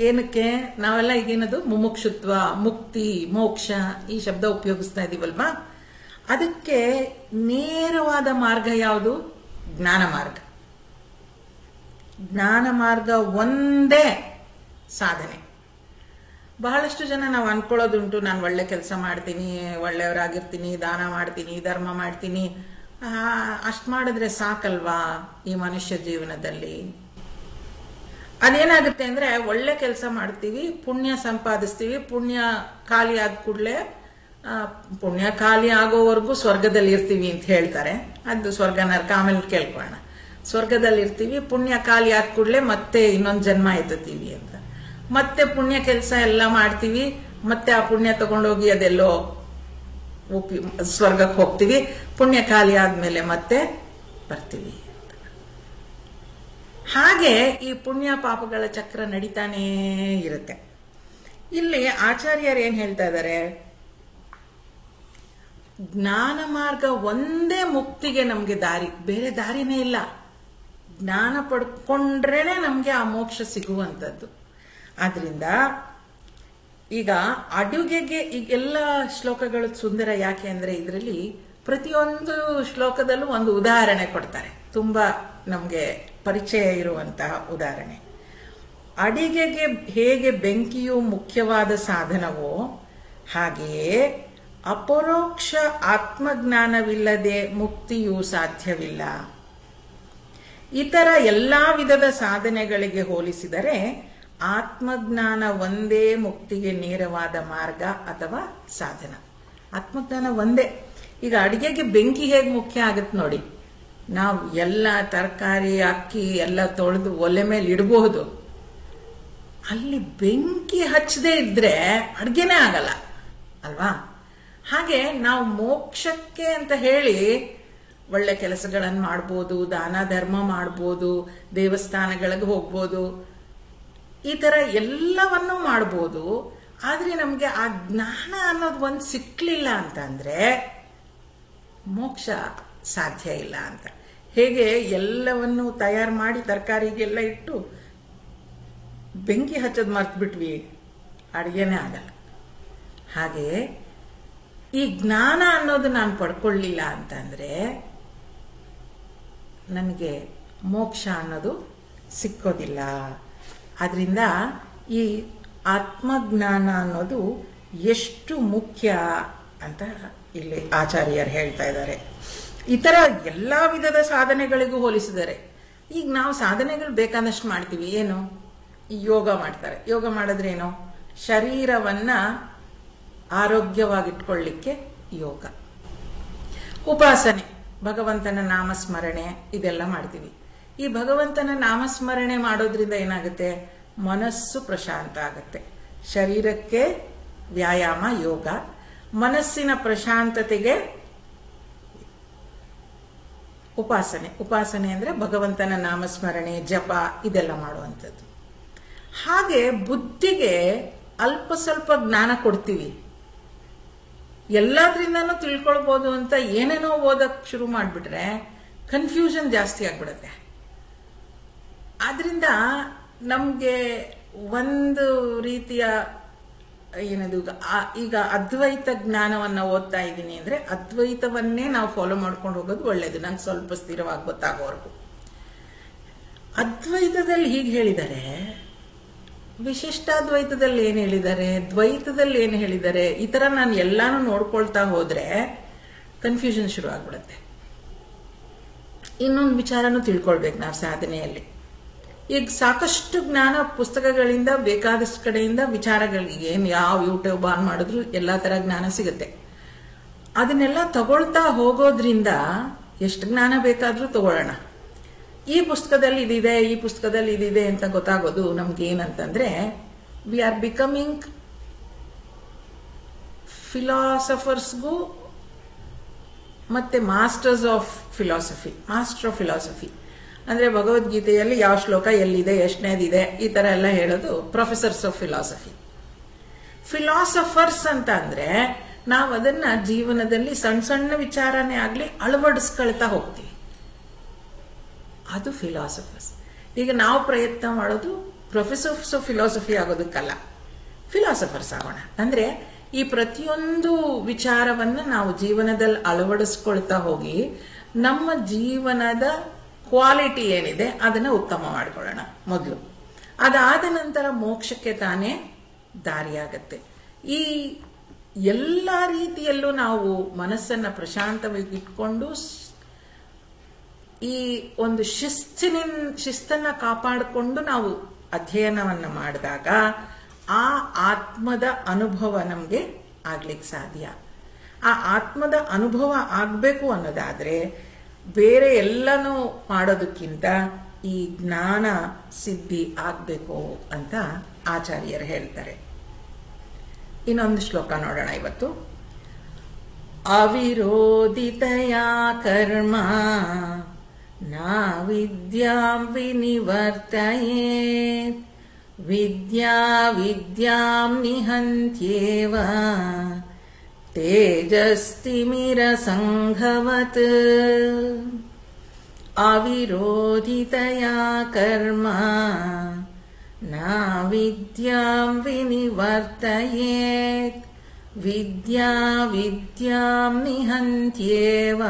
ಏನಕ್ಕೆ ನಾವೆಲ್ಲ ಈಗೇನದು ಮುಮುಕ್ಷುತ್ವ, ಮುಕ್ತಿ, ಮೋಕ್ಷ ಈ ಶಬ್ದ ಉಪಯೋಗಿಸ್ತಾ ಇದೀವಲ್ವಾ, ಅದಕ್ಕೆ ನೇರವಾದ ಮಾರ್ಗ ಯಾವುದು? ಜ್ಞಾನ ಮಾರ್ಗ. ಜ್ಞಾನ ಮಾರ್ಗ ಒಂದೇ ಸಾಧನೆ. ಬಹಳಷ್ಟು ಜನ ನಾವು ಅನ್ಕೊಳ್ಳೋದುಂಟು, ನಾನು ಒಳ್ಳೆ ಕೆಲಸ ಮಾಡ್ತೀನಿ, ಒಳ್ಳೆಯವರಾಗಿರ್ತೀನಿ, ದಾನ ಮಾಡ್ತೀನಿ, ಧರ್ಮ ಮಾಡ್ತೀನಿ, ಅಷ್ಟು ಮಾಡಿದ್ರೆ ಸಾಕಲ್ವಾ ಈ ಮನುಷ್ಯ ಜೀವನದಲ್ಲಿ? ಅದೇನಾಗುತ್ತೆ ಅಂದ್ರೆ, ಒಳ್ಳೆ ಕೆಲಸ ಮಾಡ್ತೀವಿ, ಪುಣ್ಯ ಸಂಪಾದಿಸ್ತೀವಿ, ಪುಣ್ಯ ಖಾಲಿ ಆದ ಕೂಡಲೇ, ಪುಣ್ಯ ಖಾಲಿ ಆಗೋವರೆಗೂ ಸ್ವರ್ಗದಲ್ಲಿ ಇರ್ತೀವಿ ಅಂತ ಹೇಳ್ತಾರೆ. ಅದು ಸ್ವರ್ಗ ನರಕ ಆಮೇಲೆ ಕೇಳ್ಕೊಳ್ಳೋಣ. ಸ್ವರ್ಗದಲ್ಲಿ ಇರ್ತೀವಿ, ಪುಣ್ಯ ಖಾಲಿ ಆದ ಕೂಡಲೇ ಮತ್ತೆ ಇನ್ನೊಂದು ಜನ್ಮ ಎತ್ತುತ್ತೀವಿ ಅಂತ. ಮತ್ತೆ ಪುಣ್ಯ ಕೆಲಸ ಎಲ್ಲ ಮಾಡ್ತೀವಿ, ಮತ್ತೆ ಆ ಪುಣ್ಯ ತಗೊಂಡೋಗಿ ಅದೆಲ್ಲೋ ಸ್ವರ್ಗಕ್ಕೆ ಹೋಗ್ತೀವಿ, ಪುಣ್ಯ ಖಾಲಿ ಆದ್ಮೇಲೆ ಮತ್ತೆ ಬರ್ತೀವಿ. ಹಾಗೆ ಈ ಪುಣ್ಯ ಪಾಪಗಳ ಚಕ್ರ ನಡೀತಾನೇ ಇರುತ್ತೆ. ಇಲ್ಲಿ ಆಚಾರ್ಯರು ಏನ್ ಹೇಳ್ತಾ ಇದ್ದಾರೆ? ಜ್ಞಾನ ಮಾರ್ಗ ಒಂದೇ ಮುಕ್ತಿಗೆ ನಮ್ಗೆ ದಾರಿ, ಬೇರೆ ದಾರಿನೇ ಇಲ್ಲ. ಜ್ಞಾನ ಪಡ್ಕೊಂಡ್ರೇನೆ ನಮ್ಗೆ ಆ ಮೋಕ್ಷ ಸಿಗುವಂಥದ್ದು. ಆದ್ರಿಂದ ಈಗ ಅಡುಗೆಗೆ ಈಗೆಲ್ಲ ಶ್ಲೋಕಗಳು ಸುಂದರ. ಯಾಕೆ ಅಂದ್ರೆ ಇದರಲ್ಲಿ ಪ್ರತಿಯೊಂದು ಶ್ಲೋಕದಲ್ಲೂ ಒಂದು ಉದಾಹರಣೆ ಕೊಡ್ತಾರೆ, ತುಂಬಾ ನಮ್ಗೆ ಪರಿಚಯ ಇರುವಂತಹ ಉದಾಹರಣೆ. ಅಡಿಗೆಗೆ ಹೇಗೆ ಬೆಂಕಿಯು ಮುಖ್ಯವಾದ ಸಾಧನವೋ ಹಾಗೆಯೇ ಅಪರೋಕ್ಷ ಆತ್ಮಜ್ಞಾನವಿಲ್ಲದೆ ಮುಕ್ತಿಯು ಸಾಧ್ಯವಿಲ್ಲ. ಇತರ ಎಲ್ಲಾ ವಿಧದ ಸಾಧನೆಗಳಿಗೆ ಹೋಲಿಸಿದರೆ ಆತ್ಮಜ್ಞಾನ ಒಂದೇ ಮುಕ್ತಿಗೆ ನೇರವಾದ ಮಾರ್ಗ ಅಥವಾ ಸಾಧನ. ಆತ್ಮಜ್ಞಾನ ಒಂದೇ. ಈಗ ಅಡಿಗೆಗೆ ಬೆಂಕಿ ಹೇಗೆ ಮುಖ್ಯ ಆಗತ್ತೆ ನೋಡಿ. ನಾವು ಎಲ್ಲ ತರಕಾರಿ ಅಕ್ಕಿ ಎಲ್ಲ ತೊಳೆದು ಒಲೆ ಮೇಲೆ ಇಡಬಹುದು, ಅಲ್ಲಿ ಬೆಂಕಿ ಹಚ್ಚದೇ ಇದ್ರೆ ಅಡ್ಗೆನೇ ಆಗಲ್ಲ ಅಲ್ವಾ? ಹಾಗೆ ನಾವು ಮೋಕ್ಷಕ್ಕೆ ಅಂತ ಹೇಳಿ ಒಳ್ಳೆ ಕೆಲಸಗಳನ್ನು ಮಾಡ್ಬೋದು, ದಾನ ಧರ್ಮ ಮಾಡ್ಬೋದು, ದೇವಸ್ಥಾನಗಳಿಗೆ ಹೋಗ್ಬೋದು, ಈ ತರ ಎಲ್ಲವನ್ನೂ ಮಾಡ್ಬೋದು. ಆದ್ರೆ ನಮ್ಗೆ ಆ ಜ್ಞಾನ ಅನ್ನೋದು ಒಂದು ಸಿಕ್ಲಿಲ್ಲ ಅಂತಂದ್ರೆ ಮೋಕ್ಷ ಸಾಧ್ಯ ಇಲ್ಲ ಅಂತ. ಹೇಗೆ ಎಲ್ಲವನ್ನು ತಯಾರು ಮಾಡಿ ತರಕಾರಿಗೆಲ್ಲ ಇಟ್ಟು ಬೆಂಕಿ ಹಚ್ಚೋದು ಮರ್ತು ಬಿಟ್ವಿ, ಅಡುಗೆನೇ ಆಗಲ್ಲ. ಹಾಗೆ ಈ ಜ್ಞಾನ ಅನ್ನೋದು ನಾನು ಪಡ್ಕೊಳ್ಳಿಲ್ಲ ಅಂತಂದ್ರೆ ನನಗೆ ಮೋಕ್ಷ ಅನ್ನೋದು ಸಿಕ್ಕೋದಿಲ್ಲ. ಆದ್ರಿಂದ ಈ ಆತ್ಮಜ್ಞಾನ ಅನ್ನೋದು ಎಷ್ಟು ಮುಖ್ಯ ಅಂತ ಇಲ್ಲಿ ಆಚಾರ್ಯರು ಹೇಳ್ತಾ ಇದ್ದಾರೆ. ಇತರ ಎಲ್ಲಾ ವಿಧದ ಸಾಧನೆಗಳಿಗೂ ಹೋಲಿಸಿದರೆ, ಈಗ ನಾವು ಸಾಧನೆಗಳು ಬೇಕಾದಷ್ಟು ಮಾಡ್ತೀವಿ. ಏನು? ಈ ಯೋಗ ಮಾಡ್ತಾರೆ. ಯೋಗ ಮಾಡಿದ್ರೇನು? ಶರೀರವನ್ನ ಆರೋಗ್ಯವಾಗಿಟ್ಕೊಳ್ಳಿಕ್ಕೆ ಯೋಗ. ಉಪಾಸನೆ, ಭಗವಂತನ ನಾಮಸ್ಮರಣೆ ಇದೆಲ್ಲ ಮಾಡ್ತೀವಿ. ಈ ಭಗವಂತನ ನಾಮಸ್ಮರಣೆ ಮಾಡೋದ್ರಿಂದ ಏನಾಗುತ್ತೆ? ಮನಸ್ಸು ಪ್ರಶಾಂತ ಆಗುತ್ತೆ. ಶರೀರಕ್ಕೆ ವ್ಯಾಯಾಮ ಯೋಗ, ಮನಸ್ಸಿನ ಪ್ರಶಾಂತತೆಗೆ ಉಪಾಸನೆ ಅಂದರೆ ಭಗವಂತನ ನಾಮಸ್ಮರಣೆ, ಜಪ ಇದೆಲ್ಲ ಮಾಡುವಂಥದ್ದು. ಹಾಗೆ ಬುದ್ಧಿಗೆ ಅಲ್ಪ ಸ್ವಲ್ಪ ಜ್ಞಾನ ಕೊಡ್ತೀವಿ, ಎಲ್ಲದ್ರಿಂದನೂ ತಿಳ್ಕೊಳ್ಬೋದು ಅಂತ ಏನೇನೋ ಓದಕ್ ಶುರು ಮಾಡಿಬಿಟ್ರೆ ಕನ್ಫ್ಯೂಷನ್ ಜಾಸ್ತಿ ಆಗ್ಬಿಡುತ್ತೆ. ಆದ್ರಿಂದ ನಮಗೆ ಒಂದು ರೀತಿಯ ಏನದು, ಈಗ ಅದ್ವೈತ ಜ್ಞಾನವನ್ನ ಓದ್ತಾ ಇದ್ದೀನಿ ಅಂದ್ರೆ ಅದ್ವೈತವನ್ನೇ ನಾವು ಫಾಲೋ ಮಾಡ್ಕೊಂಡು ಹೋಗೋದು ಒಳ್ಳೇದು, ನಂಗೆ ಸ್ವಲ್ಪ ಸ್ಥಿರವಾಗಿ ಗೊತ್ತಾಗೋವರೆಗೂ. ಅದ್ವೈತದಲ್ಲಿ ಹೀಗೆ ಹೇಳಿದ್ದಾರೆ, ವಿಶಿಷ್ಟಾದ್ವೈತದಲ್ಲಿ ಏನು ಹೇಳಿದ್ದಾರೆ, ದ್ವೈತದಲ್ಲಿ ಏನು ಹೇಳಿದ್ದಾರೆ, ಈ ತರ ನಾನು ಎಲ್ಲಾನು ನೋಡ್ಕೊಳ್ತಾ ಹೋದ್ರೆ ಕನ್ಫ್ಯೂಷನ್ ಶುರು ಆಗ್ಬಿಡುತ್ತೆ. ಇನ್ನೊಂದು ವಿಚಾರನೂ ತಿಳ್ಕೊಳ್ಬೇಕು ನಾವು ಸಾಧನೆಯಲ್ಲಿ. ಈಗ ಸಾಕಷ್ಟು ಜ್ಞಾನ ಪುಸ್ತಕಗಳಿಂದ ಬೇಕಾದಷ್ಟು ಕಡೆಯಿಂದ ವಿಚಾರಗಳಿಗೆ ಯಾವ ಯೂಟ್ಯೂಬ್ ಆನ್ ಮಾಡಿದ್ರು ಎಲ್ಲಾ ತರ ಜ್ಞಾನ ಸಿಗುತ್ತೆ. ಅದನ್ನೆಲ್ಲ ತಗೊಳ್ತಾ ಹೋಗೋದ್ರಿಂದ ಎಷ್ಟು ಜ್ಞಾನ ಬೇಕಾದ್ರೂ ತಗೊಳ್ಳೋಣ. ಈ ಪುಸ್ತಕದಲ್ಲಿ ಇದಿದೆ, ಈ ಪುಸ್ತಕದಲ್ಲಿ ಇದಿದೆ ಅಂತ ಗೊತ್ತಾಗೋದು ನಮ್ಗೆ ಏನಂತಂದ್ರೆ, ವಿ ಆರ್ ಬಿಕಮಿಂಗ್ ಫಿಲಾಸಫರ್ಸ್ಗೂ ಮತ್ತೆ ಮಾಸ್ಟರ್ ಆಫ್ ಫಿಲಾಸಫಿ ಅಂದ್ರೆ ಭಗವದ್ಗೀತೆಯಲ್ಲಿ ಯಾವ ಶ್ಲೋಕ ಎಲ್ಲಿದೆ, ಎಷ್ಟನೇದಿದೆ, ಈ ತರ ಎಲ್ಲ ಹೇಳೋದು ಪ್ರೊಫೆಸರ್ಸ್ ಆಫ್ ಫಿಲಾಸಫರ್ಸ್ ಅಂತ ಅಂದ್ರೆ ನಾವು ಅದನ್ನ ಜೀವನದಲ್ಲಿ ಸಣ್ಣ ಸಣ್ಣ ವಿಚಾರನೇ ಆಗ್ಲಿ ಅಳವಡಿಸ್ಕೊಳ್ತಾ ಹೋಗ್ತೀವಿ, ಅದು ಫಿಲಾಸಫರ್ಸ್. ಈಗ ನಾವು ಪ್ರಯತ್ನ ಮಾಡೋದು ಪ್ರೊಫೆಸರ್ಸ್ ಆಫ್ ಫಿಲಾಸಫಿ ಆಗೋದಕ್ಕಲ್ಲ, ಫಿಲಾಸಫರ್ಸ್ ಆಗೋಣ. ಅಂದ್ರೆ ಈ ಪ್ರತಿಯೊಂದು ವಿಚಾರವನ್ನ ನಾವು ಜೀವನದಲ್ಲಿ ಅಳವಡಿಸ್ಕೊಳ್ತಾ ಹೋಗಿ ನಮ್ಮ ಜೀವನದ ಕ್ವಾಲಿಟಿ ಏನಿದೆ ಅದನ್ನ ಉತ್ತಮ ಮಾಡಿಕೊಳ್ಳೋಣ ಮೊದಲು. ಅದಾದ ನಂತರ ಮೋಕ್ಷಕ್ಕೆ ತಾನೇ ದಾರಿಯಾಗತ್ತೆ. ಈ ಎಲ್ಲ ರೀತಿಯಲ್ಲೂ ನಾವು ಮನಸ್ಸನ್ನ ಪ್ರಶಾಂತವಾಗಿ ಇಟ್ಕೊಂಡು ಈ ಒಂದು ಶಿಸ್ತನ್ನ ಕಾಪಾಡಿಕೊಂಡು ನಾವು ಅಧ್ಯಯನವನ್ನ ಮಾಡಿದಾಗ ಆ ಆತ್ಮದ ಅನುಭವ ನಮಗೆ ಆಗ್ಲಿಕ್ಕೆ ಸಾಧ್ಯ. ಆ ಆತ್ಮದ ಅನುಭವ ಆಗ್ಬೇಕು ಅನ್ನೋದಾದ್ರೆ ಬೇರೆ ಎಲ್ಲನೂ ಮಾಡೋದಕ್ಕಿಂತ ಈ ಜ್ಞಾನ ಸಿದ್ಧಿ ಆಗ್ಬೇಕು ಅಂತ ಆಚಾರ್ಯರು ಹೇಳ್ತಾರೆ. ಇನ್ನೊಂದು ಶ್ಲೋಕ ನೋಡೋಣ ಇವತ್ತು. ಅವಿರೋಧಿತಯಾ ಕರ್ಮ ನಾ ವಿದ್ಯಾಂ ವಿನಿವರ್ತಯೇತ್ ವಿದ್ಯಾ ವಿದ್ಯಾಂ ನಿಹಂತ್ಯೇವ ತೇಜಸ್ತಿಮಿರ ಸಂಘವತ್. ಅವಿರೋಧಿತಯಾ ಕರ್ಮ ನಾ ವಿದ್ಯಾಂ ವಿನಿವರ್ತಯೇತ್ ವಿದ್ಯಾ ವಿದ್ಯಾಂ ನಿಹಂತ್ಯೇವ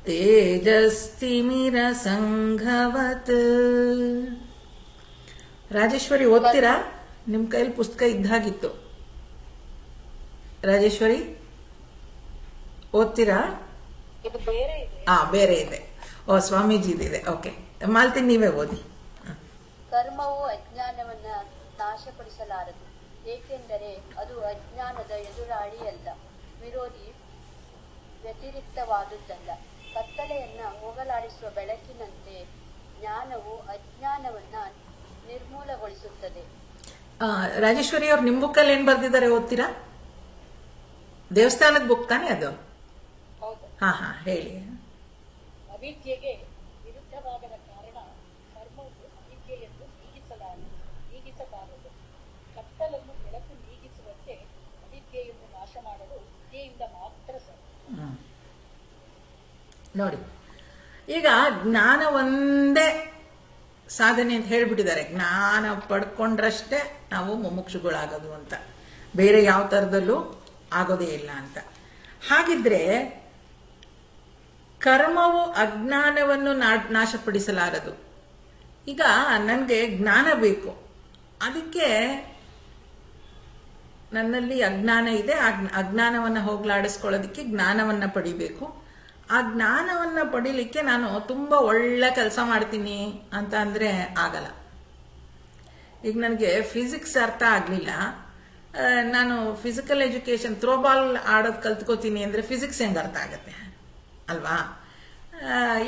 ತೇಜಸ್ತಿಮಿರ ಸಂಘವತ್. ರಾಜೇಶ್ವರಿ ಓದ್ತೀರಾ? ನಿಮ್ ಕೈಲಿ ಪುಸ್ತಕ ಇದ್ದಾಗಿತ್ತು. ರಾಜೇಶ್ವರಿ ಓದ್ತೀರಾ? ಬೇರೆ ಇದೆ. ಓ ಸ್ವಾಮೀಜಿದಿದೆ. ಓಕೆ, ಮಾಲ್ತಿ ನೀವೇ ಓದಿ. ಕರ್ಮವು ಅಜ್ಞಾನವನ್ನ ನಾಶಪಡಿಸಲಾರದು, ಏಕೆಂದರೆ ಅದು ಅಜ್ಞಾನದ ಎದುರಾಳಿಯಲ್ಲ, ವಿರೋಧಿ ವ್ಯತಿರಿಕ್ತವಾದುದಲ್ಲ. ಕತ್ತಲೆಯನ್ನ ಹೋಗಲಾಡಿಸುವ ಬೆಳಕಿನಂತೆ ಜ್ಞಾನವು ಅಜ್ಞಾನವನ್ನ ನಿರ್ಮೂಲಗೊಳಿಸುತ್ತದೆ. ರಾಜೇಶ್ವರಿ ಅವ್ರು ನಿಮ್ ಬುಕ್ಕಲ್ಲಿ ಏನ್ ಬರ್ದಿದ್ದಾರೆ ಓದ್ತೀರಾ? ದೇವಸ್ಥಾನದ ಬುಕ್ ತಾನೇ ಅದು? ಹಾ ಹೇಳಿ. ಅವಿದ್ಯೆಗೆ ವಿರುದ್ಧವಾಗದ ಕಾರಣ ಕರ್ಮವು ಅವಿದ್ಯೆಯನ್ನು ನೀಗಿಸಬಾರದು. ಕತ್ತಲನ್ನು ಬೆಳಕು ನೀಗಿಸುವಂತೆ ಅವಿದ್ಯೆಯನ್ನು ನಾಶ ಮಾಡಲು ವಿದ್ಯೆಯಿಂದ ಮಾತ್ರ ಸಾಧ್ಯ. ನೋಡಿ, ಈಗ ಜ್ಞಾನ ಒಂದೇ ಸಾಧನೆ ಅಂತ ಹೇಳ್ಬಿಟ್ಟಿದ್ದಾರೆ. ಜ್ಞಾನ ಪಡ್ಕೊಂಡ್ರಷ್ಟೇ ನಾವು ಮುಮುಕ್ಷುಗಳಾಗೋದು ಅಂತ, ಬೇರೆ ಯಾವ ತರದಲ್ಲೂ ಆಗೋದೇ ಇಲ್ಲ ಅಂತ. ಹಾಗಿದ್ರೆ ಕರ್ಮವು ಅಜ್ಞಾನವನ್ನು ನಾಶಪಡಿಸಲಾರದು. ಈಗ ನನಗೆ ಜ್ಞಾನ ಬೇಕು, ಅದಕ್ಕೆ ನನ್ನಲ್ಲಿ ಅಜ್ಞಾನ ಇದೆ, ಅಜ್ಞಾನವನ್ನ ಹೋಗ್ಲಾಡಿಸ್ಕೊಳ್ಳೋದಕ್ಕೆ ಜ್ಞಾನವನ್ನ ಪಡಿಬೇಕು. ಆ ಜ್ಞಾನವನ್ನ ಪಡಿಲಿಕ್ಕೆ ನಾನು ತುಂಬಾ ಒಳ್ಳೆ ಕೆಲಸ ಮಾಡ್ತೀನಿ ಅಂತ ಅಂದ್ರೆ ಆಗಲ್ಲ. ಈಗ ನನಗೆ ಫಿಸಿಕ್ಸ್ ಅರ್ಥ ಆಗ್ಲಿಲ್ಲ, ನಾನು ಫಿಸಿಕಲ್ ಎಜುಕೇಶನ್ ಥ್ರೋಬಾಲ್ ಆಡೋದು ಕಲ್ತ್ಕೋತೀನಿ ಅಂದ್ರೆ ಫಿಸಿಕ್ಸ್ ಹೆಂಗ್ ಅರ್ಥ ಆಗತ್ತೆ ಅಲ್ವಾ?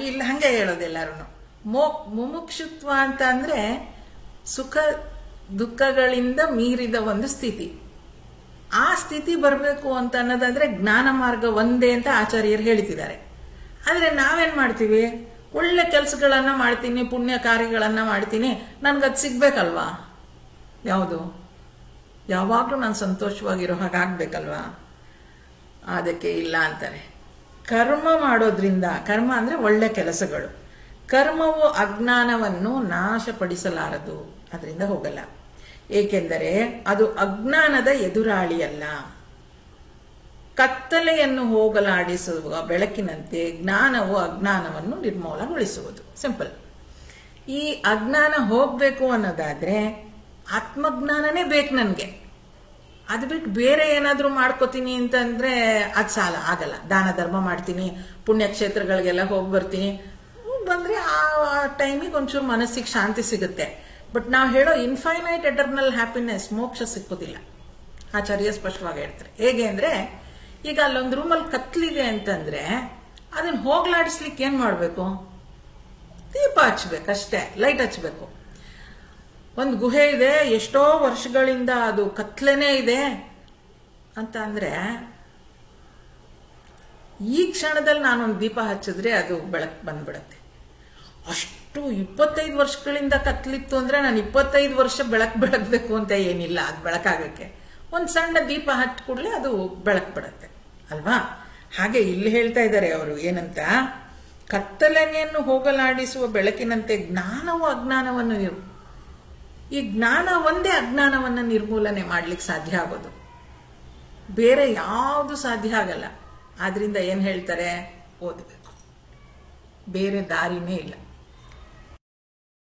ಇಲ್ಲಿ ಹಂಗೆ ಹೇಳೋದು ಎಲ್ಲರೂ. ಮುಮುಕ್ಷುತ್ವ ಅಂತ ಅಂದ್ರೆ ಸುಖ ದುಃಖಗಳಿಂದ ಮೀರಿದ ಒಂದು ಸ್ಥಿತಿ. ಆ ಸ್ಥಿತಿ ಬರಬೇಕು ಅಂತ ಅನ್ನೋದಾದ್ರೆ ಜ್ಞಾನ ಮಾರ್ಗ ಒಂದೇ ಅಂತ ಆಚಾರ್ಯರು ಹೇಳ್ತಿದ್ದಾರೆ. ಆದರೆ ನಾವೇನು ಮಾಡ್ತೀವಿ, ಒಳ್ಳೆ ಕೆಲಸಗಳನ್ನು ಮಾಡ್ತೀನಿ, ಪುಣ್ಯ ಕಾರ್ಯಗಳನ್ನು ಮಾಡ್ತೀನಿ, ನನಗದು ಸಿಗ್ಬೇಕಲ್ವಾ? ಯಾವುದು? ಯಾವಾಗಲೂ ನಾನು ಸಂತೋಷವಾಗಿರೋ ಹಾಗಾಗಬೇಕಲ್ವಾ? ಅದಕ್ಕೆ ಇಲ್ಲ ಅಂತಾರೆ. ಕರ್ಮ ಮಾಡೋದ್ರಿಂದ, ಕರ್ಮ ಅಂದರೆ ಒಳ್ಳೆ ಕೆಲಸಗಳು, ಕರ್ಮವು ಅಜ್ಞಾನವನ್ನು ನಾಶಪಡಿಸಲಾರದು, ಅದರಿಂದ ಹೋಗಲ್ಲ. ಏಕೆಂದರೆ ಅದು ಅಜ್ಞಾನದ ಎದುರಾಳಿಯಲ್ಲ. ಕತ್ತಲೆಯನ್ನು ಹೋಗಲಾಡಿಸುವ ಬೆಳಕಿನಂತೆ ಜ್ಞಾನವು ಅಜ್ಞಾನವನ್ನು ನಿರ್ಮೂಲಗೊಳಿಸುವುದು. ಸಿಂಪಲ್. ಈ ಅಜ್ಞಾನ ಹೋಗಬೇಕು ಅನ್ನೋದಾದ್ರೆ ಆತ್ಮಜ್ಞಾನನೇ ಬೇಕು ನನಗೆ. ಅದು ಬಿಟ್ಟು ಬೇರೆ ಏನಾದರೂ ಮಾಡ್ಕೋತೀನಿ ಅಂತಂದ್ರೆ ಅದು ಸಾಲ ಆಗಲ್ಲ. ದಾನ ಧರ್ಮ ಮಾಡ್ತೀನಿ, ಪುಣ್ಯಕ್ಷೇತ್ರಗಳಿಗೆಲ್ಲ ಹೋಗಿ ಬರ್ತೀನಿ, ಬಂದ್ರೆ ಆ ಟೈಮಿಗೆ ಒಂಚೂರು ಮನಸ್ಸಿಗೆ ಶಾಂತಿ ಸಿಗುತ್ತೆ. ಬಟ್ ನಾವು ಹೇಳೋ ಇನ್ಫೈನೈಟ್ ಎಟರ್ನಲ್ ಹ್ಯಾಪಿನೆಸ್, ಮೋಕ್ಷ ಸಿಕ್ಕೋದಿಲ್ಲ. ಆಚಾರ್ಯ ಸ್ಪಷ್ಟವಾಗಿ ಹೇಳ್ತಾರೆ. ಹೇಗೆ ಅಂದ್ರೆ, ಈಗ ಅಲ್ಲೊಂದು ರೂಮಲ್ಲಿ ಕತ್ಲಿದೆ ಅಂತಂದ್ರೆ ಅದನ್ನ ಹೋಗ್ಲಾಡಿಸ್ಲಿಕ್ಕೆ ಏನ್ ಮಾಡ್ಬೇಕು? ದೀಪ ಹಚ್ಬೇಕಷ್ಟೇ, ಲೈಟ್ ಹಚ್ಬೇಕು. ಒಂದು ಗುಹೆ ಇದೆ, ಎಷ್ಟೋ ವರ್ಷಗಳಿಂದ ಅದು ಕತ್ಲೆನೇ ಇದೆ ಅಂತ ಅಂದ್ರೆ ಈ ಕ್ಷಣದಲ್ಲಿ ನಾನೊಂದು ದೀಪ ಹಚ್ಚಿದ್ರೆ ಅದು ಬೆಳಕು ಬಂದ್ಬಿಡತ್ತೆ. ಅಷ್ಟು 25 ವರ್ಷಗಳಿಂದ ಕತ್ಲಿತ್ತು ಅಂದ್ರೆ ನಾನು 25 ವರ್ಷ ಬೆಳಗ್ಬೇಕು ಅಂತ ಏನಿಲ್ಲ. ಅದು ಬೆಳಕಾಗಕ್ಕೆ ಒಂದು ಸಣ್ಣ ದೀಪ ಹಚ್ಚ ಕೂಡಲೇ ಅದು ಬೆಳಕು ಬಿಡತ್ತೆ ಅಲ್ವಾ? ಹಾಗೆ ಇಲ್ಲಿ ಹೇಳ್ತಾ ಇದ್ದಾರೆ ಅವರು ಏನಂತ, ಕತ್ತಲೆಯನ್ನು ಹೋಗಲಾಡಿಸುವ ಬೆಳಕಿನಂತೆ ಜ್ಞಾನವು ಅಜ್ಞಾನವನ್ನು ಈ ಜ್ಞಾನ ಒಂದೇ ಅಜ್ಞಾನವನ್ನು ನಿರ್ಮೂಲನೆ ಮಾಡ್ಲಿಕ್ಕೆ ಸಾಧ್ಯ ಆಗೋದು, ಬೇರೆ ಯಾವುದು ಸಾಧ್ಯ ಆಗಲ್ಲ. ಆದ್ರಿಂದ ಏನ್ ಹೇಳ್ತಾರೆ? ಓದಬೇಕು, ಬೇರೆ ದಾರಿನೇ ಇಲ್ಲ.